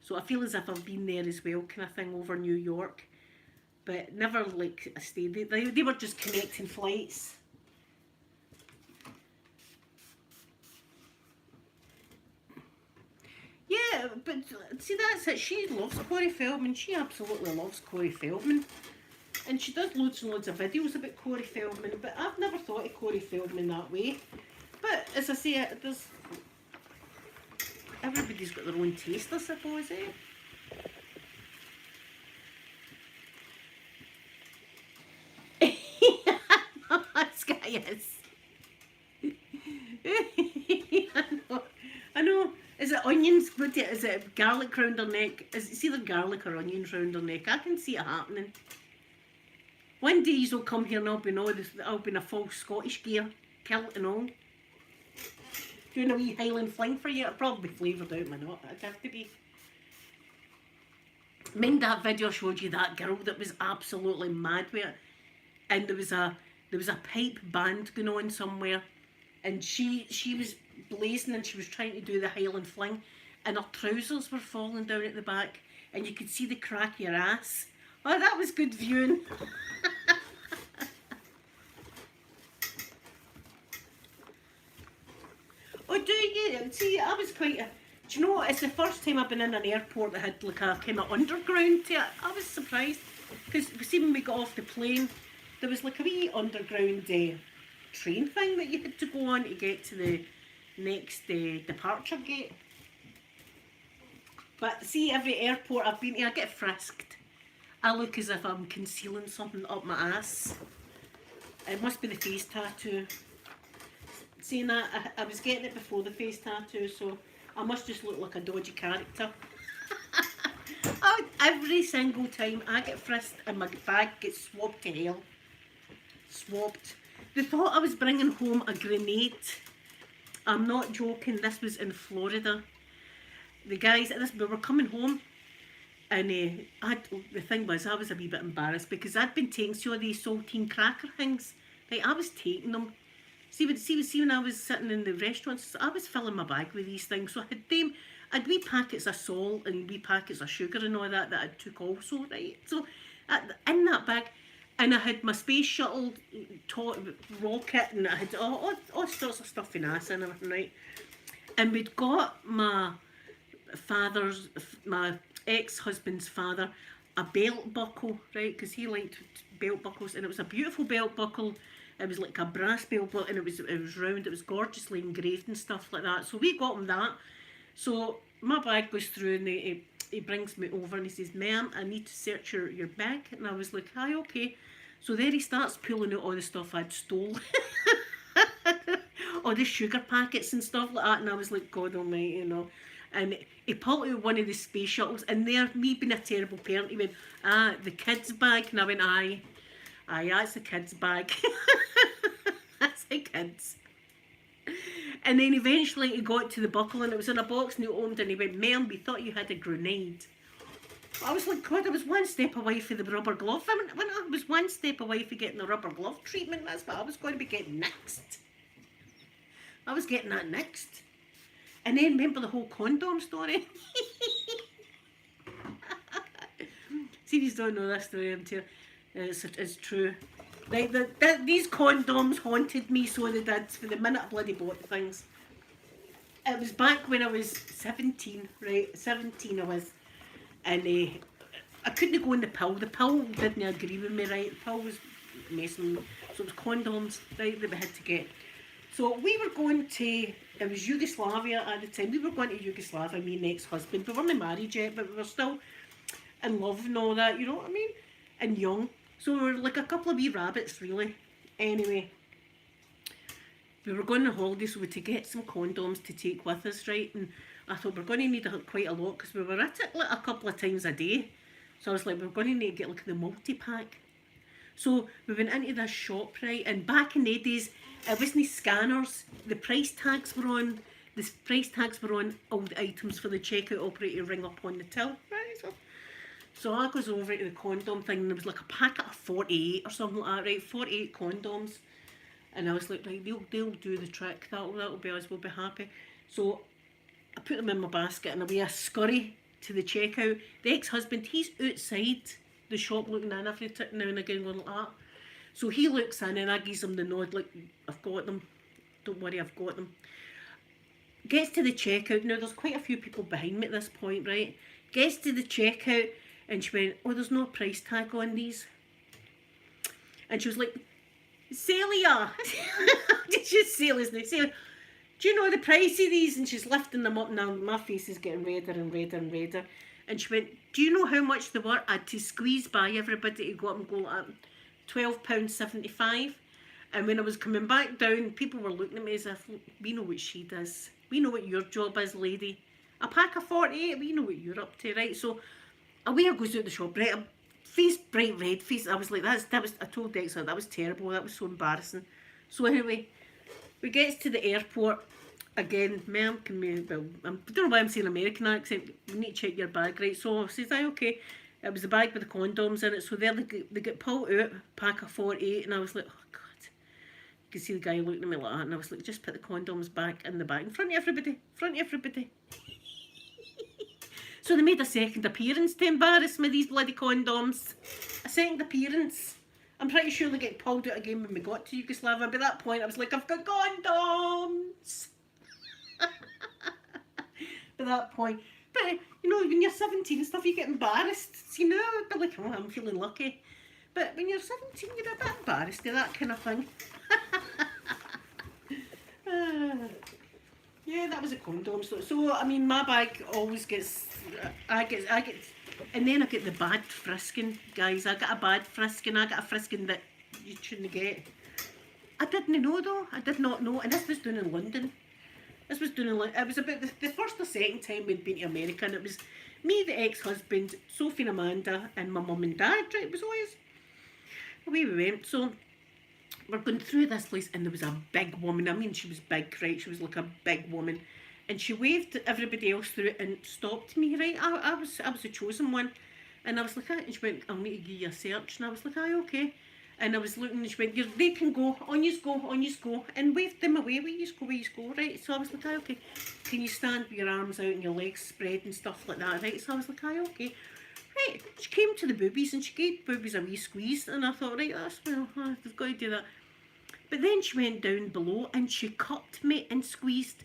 So I feel as if I've been there as well, kind of thing, over New York, but never like I stayed. They were just connecting flights. Yeah, but see, that's it. She loves Corey Feldman. She absolutely loves Corey Feldman. And she does loads and loads of videos about Corey Feldman, but I've never thought of Corey Feldman that way. But as I say, there's everybody's got their own taste, I suppose, eh? This guy is. I know. Is it onions? Is it garlic round her neck? It's either garlic or onions round her neck. I can see it happening. One day you'll come here and I'll be in a full Scottish gear, kilt and all. Doing a wee Highland fling for you. It'll probably be flavoured out, my not. It'd have to be. Mind that video I showed you that girl that was absolutely mad with it, and there was a pipe band going on somewhere, and she was blazing and she was trying to do the Highland fling, and her trousers were falling down at the back, and you could see the crack of her ass. Oh, that was good viewing. Oh, do you? See, I was quite a... Do you know what? It's the first time I've been in an airport that had like a kind of underground to it. I was surprised. Because, see, when we got off the plane, there was like a wee underground train thing that you had to go on to get to the next departure gate. But see, every airport I've been to, I get frisked. I look as if I'm concealing something up my ass. It must be the face tattoo. Saying that, I was getting it before the face tattoo, so I must just look like a dodgy character. Every single time I get frisked and my bag gets swapped to hell. Swapped. They thought I was bringing home a grenade. I'm not joking, this was in Florida. The guys, we were coming home, and the thing was, I was a wee bit embarrassed because I'd been taking some of these saltine cracker things. Like, I was taking them. See when I was sitting in the restaurants, I was filling my bag with these things. So I had wee packets of salt and wee packets of sugar and all that I took also, right? So in that bag, and I had my space shuttle rocket, and I had all sorts of stuff in us and everything, right? And we'd got my ex-husband's father, a belt buckle, right? Because he liked belt buckles, and it was a beautiful belt buckle. It was like a brass belt buckle, and it was round. It was gorgeously engraved and stuff like that. So we got him that. So my bag goes through, and he brings me over, and he says, "Ma'am, I need to search your bag." And I was like, "Hi, okay." So there he starts pulling out all the stuff I'd stole. All the sugar packets and stuff like that. And I was like, God almighty, you know. And he pulled out one of the space shuttles, and there, me being a terrible parent, he went, the kid's bag. And I went, aye, that's the kid's bag. That's the kids. And then eventually he got to the buckle, and it was in a box, and he opened it, and he went, "Ma'am, we thought you had a grenade." I was like, God, I was one step away from the rubber glove. I was one step away from getting the rubber glove treatment. That's what I was going to be getting next. I was getting that next. And then remember the whole condom story? See, you don't know this story, I'm telling you. It's true. Like, these condoms haunted me, so they did, for the minute I bloody bought the things. It was back when I was 17, right? 17 I was. And I couldn't go in the pill. The pill didn't agree with me, right? The pill was messing with me. So it was condoms, right, that we had to get. So we were going to, it was Yugoslavia at the time. We were going to Yugoslavia, me and ex-husband. We weren't married yet, but we were still in love and all that, you know what I mean? And young. So we were like a couple of wee rabbits, really. Anyway, we were going on holiday, so we had to get some condoms to take with us, right? And I thought we're going to need quite a lot, because we were at it like a couple of times a day. So I was like, we're going to need to get like the multi-pack. So we went into this shop, right, and back in the days, it wasn't scanners. The price tags were on. The price tags were on all the items for the checkout operator to ring up on the till. Right, so I goes over to the condom thing, and there was like a packet of 48 or something like that, right? 48 condoms. And I was like, right, they'll do the trick. That'll be us. We'll be happy. So I put them in my basket, and away I scurry to the checkout. The ex-husband, he's outside the shop looking in every now and again going like that. So he looks in, and I gives him the nod like, I've got them. Don't worry, I've got them. Gets to the checkout. Now, there's quite a few people behind me at this point, right? Gets to the checkout, and she went, oh, there's no price tag on these. And she was like, Celia, did you say his name? Celia, do you know the price of these? And she's lifting them up. Now my face is getting redder and redder and redder. And she went, do you know how much they were? I had to squeeze by everybody to go up and go like £12.75. And when I was coming back down, people were looking at me as if, we know what she does. We know what your job is, lady. A pack of 48, we know what you're up to, right? So away I goes out the shop, right? Face bright red face. I was like, that was. I told Dexter that was terrible. That was so embarrassing. So anyway, we gets to the airport again. Ma'am, can we? Well, I don't know why I'm saying American accent. We need to check your bag, right? So I says, okay. It was the bag with the condoms in it. So there they get pulled out, pack of 48, and I was like, oh God. You can see the guy looking at me like that, and I was like, just put the condoms back in the bag in front of everybody. In front of everybody. So they made a second appearance to embarrass me, these bloody condoms. A second appearance. I'm pretty sure they get pulled out again when we got to Yugoslavia. By that point, I was like, I've got condoms. By that point. But, you know, when you're 17 and stuff, you get embarrassed. You know, I'd be like, oh, I'm feeling lucky. But when you're 17, you're a bit embarrassed of that kind of thing. Yeah, that was a condom. So I mean, my bag always gets, I get, and then I get the bad frisking, guys. I got a bad frisking. I got a frisking that you shouldn't get. I didn't know though. I did not know, and this was done in London. This was done in London. It was about the first or second time we'd been to America, and it was me, the ex-husband, Sophie and Amanda, and my mum and dad. Right, it was always away we went. So we're going through this place, and there was a big woman. I mean, she was big, right? She was like a big woman, and she waved everybody else through and stopped me, right? I was the chosen one, and I was like, and she went, I'll need to give you a search, and I was like, aye, okay. And I was looking, and she went, they can go, on you go, and waved them away, where you go, right? So I was like, aye, okay. Can you stand with your arms out and your legs spread and stuff like that, right? So I was like, aye, okay. Right, she came to the boobies, and she gave boobies a wee squeeze, and I thought, right, that's, well, I've got to do that. But then she went down below, and she cupped me and squeezed.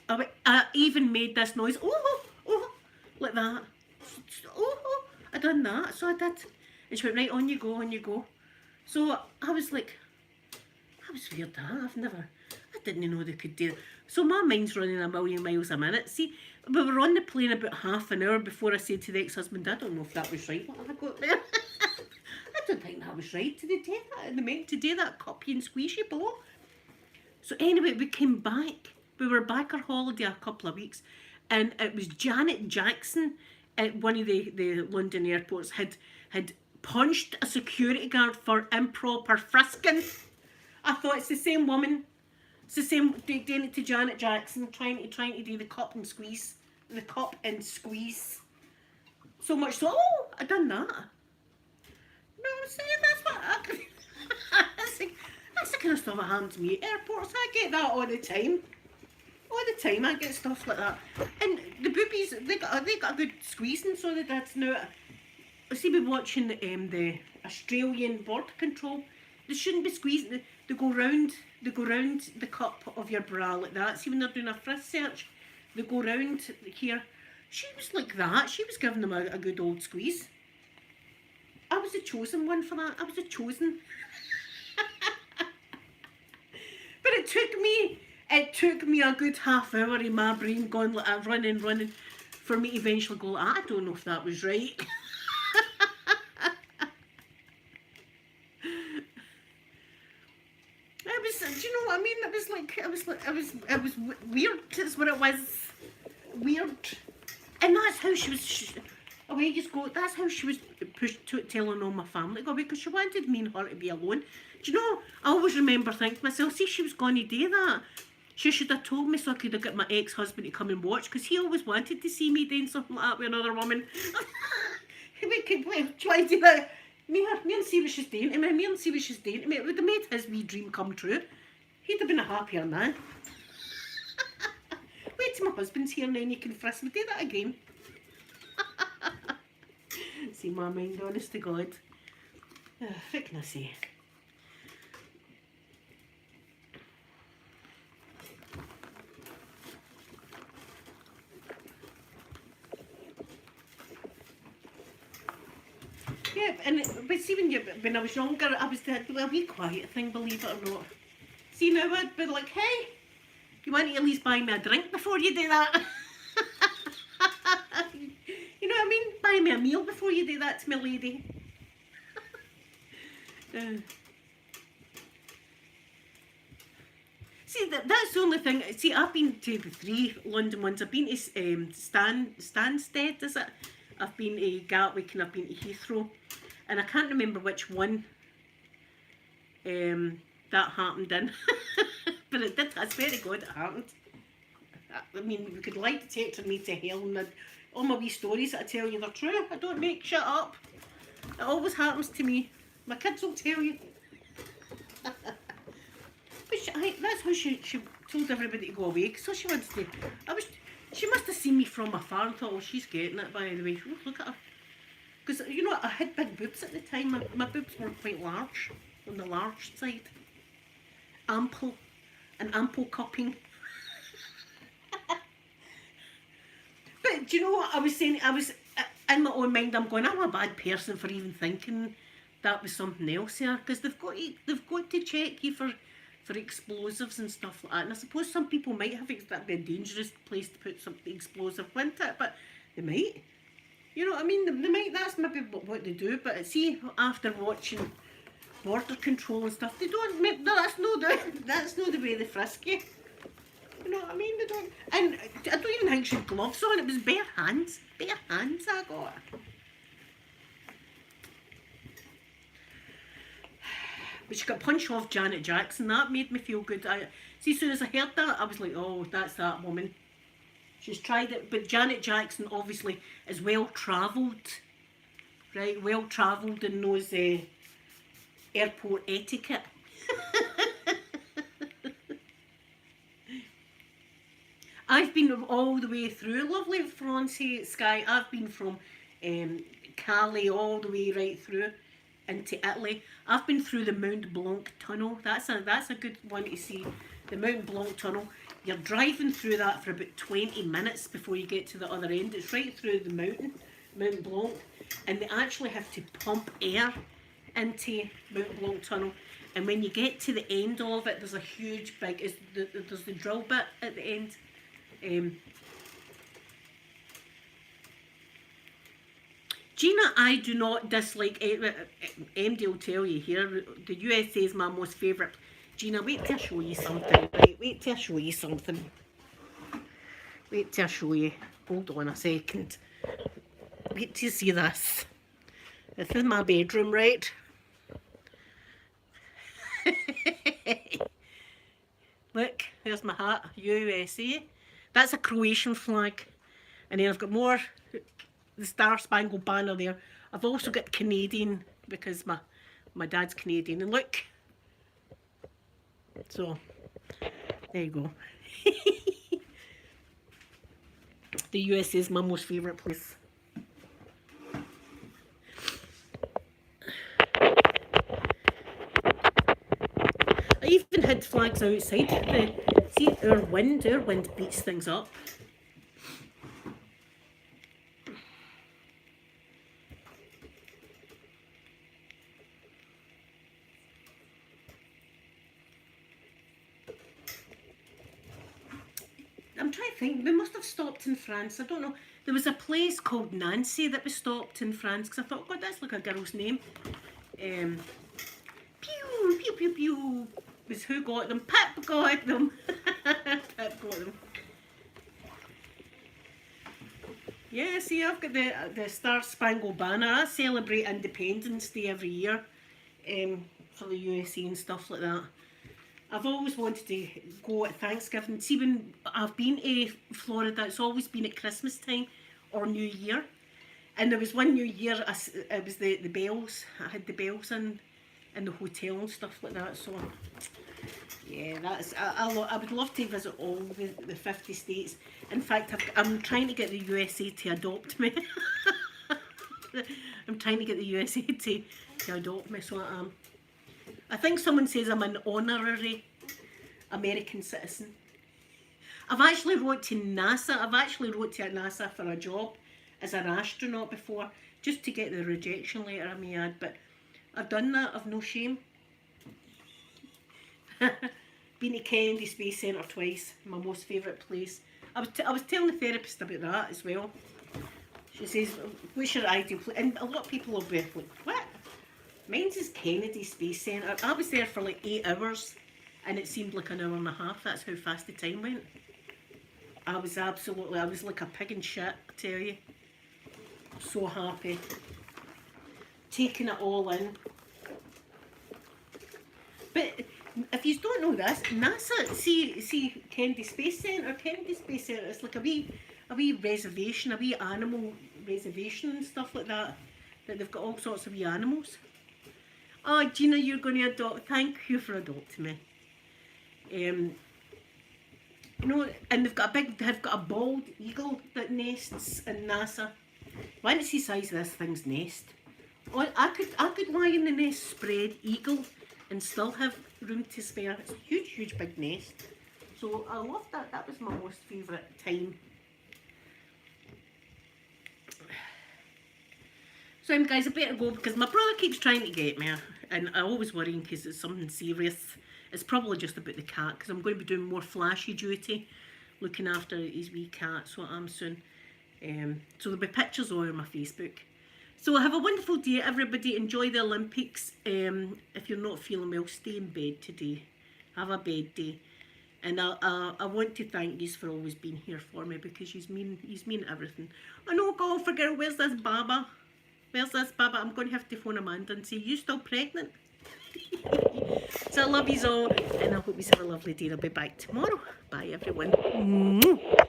I even made this noise, oh, like that. Oh, I done that, so I did. And she went, right, on you go. So I was like, that was weird, that. I didn't know they could do it. So my mind's running a million miles a minute. See, we were on the plane about half an hour before I said to the ex-husband, I don't know if that was right, what have I got there? I don't think that was right. Did they do that? They meant to do that, cup you and squeeze you below. So anyway, we came back. We were back our holiday a couple of weeks, and it was Janet Jackson at one of the London airports had punched a security guard for improper frisking. I thought it's the same woman. It's the same doing it to Janet Jackson, trying to do the cup and squeeze. The cup and squeeze. So much so, oh, I done that. No, I'm saying that's what that's the kind of stuff that happens to me at airports. I get that all the time. All the time I get stuff like that. And the boobies, they got a good squeezing, so they did. Now, I see me watching the Australian border control. They shouldn't be squeezing. They go round the cup of your bra like that. See when they're doing a frisk search, they go round here. She was like that. She was giving them a good old squeeze. I was the chosen one for that. I was the chosen. But it took me a good half hour in my brain going like that, running, for me to eventually go, I don't know if that was right. Do you know what I mean? It was weird. That's what it was. Weird. And that's how she was. away you go. That's how she was pushed to telling all my family to go away, because she wanted me and her to be alone. Do you know, I always remember thinking to myself, see, she was going to do that. She should have told me so I could have got my ex-husband to come and watch, because he always wanted to see me doing something like that with another woman. We could try to do that. Me and see what she's doing to me, and see what she's doing to me. It would have made his wee dream come true. He'd have been a happier man. Wait till my husband's here now and you can frisk me. Do that again. See my mind, honest to God. What can I say? Yeah, but see, when I was younger, I was the wee quiet thing, believe it or not. See, now I'd be like, hey, you want to at least buy me a drink before you do that? You know what I mean? Buy me a meal before you do that to my lady. See, that's the only thing. See, I've been to the 3 London ones. I've been to Stansted, is it? I've been to Gatwick and I've been to Heathrow. And I can't remember which one that happened in. But it did. I swear to God it happened. I mean, you could lie detector me to hell, and all my wee stories that I tell you, they're true. I don't make shit up. It always happens to me. My kids will tell you. But that's how she told everybody to go away. So she wanted to. She must have seen me from afar and thought, oh, she's getting it, by the way. Oh, look at her. Because, you know, I had big boobs at the time. My boobs were quite large, on the large side. Ample cupping. But do you know what I was saying? I was, in my own mind, I'm going, I'm a bad person for even thinking that was something else there. Because they've got to check you for explosives and stuff like that. And I suppose some people might have it, that'd be a dangerous place to put something explosive, wouldn't it? But they might. You know what I mean? They might, that's maybe what they do. But see, after watching border control and stuff, they don't make, that's not the way they frisk you. You know what I mean? They don't, and I don't even think she had gloves on. It was bare hands I got. But she got punched off Janet Jackson. That made me feel good. See, as soon as I heard that, I was like, oh, that's that woman. She's tried it. But Janet Jackson obviously is well travelled. Right? Well travelled and knows airport etiquette. I've been all the way through lovely Florence Sky. I've been from Calais all the way right through into Italy. I've been through the Mont Blanc tunnel. That's a good one to see. The Mont Blanc tunnel. You're driving through that for about 20 minutes before you get to the other end. It's right through the mountain, Mont Blanc, and they actually have to pump air into Mont Blanc tunnel. And when you get to the end of it, there's a huge big, there's the drill bit at the end. Gina, I do not dislike, MD will tell you here, the USA is my most favourite. Gina, wait till I show you something, right, wait till I show you something. Wait till I show you, hold on a second. Wait till you see this. This is my bedroom, right? Look, there's my hat, USA. That's a Croatian flag. And then I've got more, the Star Spangled Banner there. I've also got Canadian, because my dad's Canadian. And look. So, there you go. The US is my most favourite place. I even had flags outside. See, our wind beats things up. I'm trying to think, we must have stopped in France, I don't know. There was a place called Nancy that was stopped in France, because I thought, God, that's like a girl's name. Pew, pew, pew, pew. Was who got them? Pip got them. Pip got them. Yeah, see, I've got the Star Spangled Banner. I celebrate Independence Day every year for the USA and stuff like that. I've always wanted to go at Thanksgiving. See, when I've been to Florida, it's always been at Christmas time or New Year. And there was one New Year, it was the bells. I had the bells in the hotel and stuff like that. So, yeah, I would love to visit all the 50 states. In fact, I'm trying to get the USA to adopt me. I'm trying to get the USA to adopt me, so I am. I think someone says I'm an honorary American citizen. I've actually wrote to NASA. I've actually wrote to NASA for a job as an astronaut before, just to get the rejection letter I may add, but I've done that. I've no shame. Been to Kennedy Space Centre twice, my most favourite place. I was telling the therapist about that as well. She says, what's your ideal place? And a lot of people will be like, what? Mine's is Kennedy Space Centre. I was there for like 8 hours and it seemed like an hour and a half. That's how fast the time went. I was like a pig in shit, I tell you. So happy. Taking it all in. But if you don't know this, NASA, see Kennedy Space Centre, it's like a wee reservation, a wee animal reservation and stuff like that. That they've got all sorts of wee animals. Oh, Gina, you're going to adopt. Thank you for adopting me. You know, and they've got a bald eagle that nests in NASA. Why don't you see the size of this thing's nest? Oh, I could lie in the nest spread eagle and still have room to spare. It's a huge big nest. So I love that. That was my most favourite time. So guys, I better go because my brother keeps trying to get me, and I always worrying because it's something serious. It's probably just about the cat because I'm going to be doing more flashy duty, looking after his wee cat. So I'm soon. So there'll be pictures all on my Facebook. So have a wonderful day, everybody. Enjoy the Olympics. If you're not feeling well, stay in bed today. Have a bed day. And I want to thank you for always being here for me because you mean everything. I know, go forget, where's this Baba? Where's this Baba? I'm going to have to phone Amanda and say, you still pregnant? So I love you all, and I hope you have a lovely day. I'll be back tomorrow. Bye, everyone.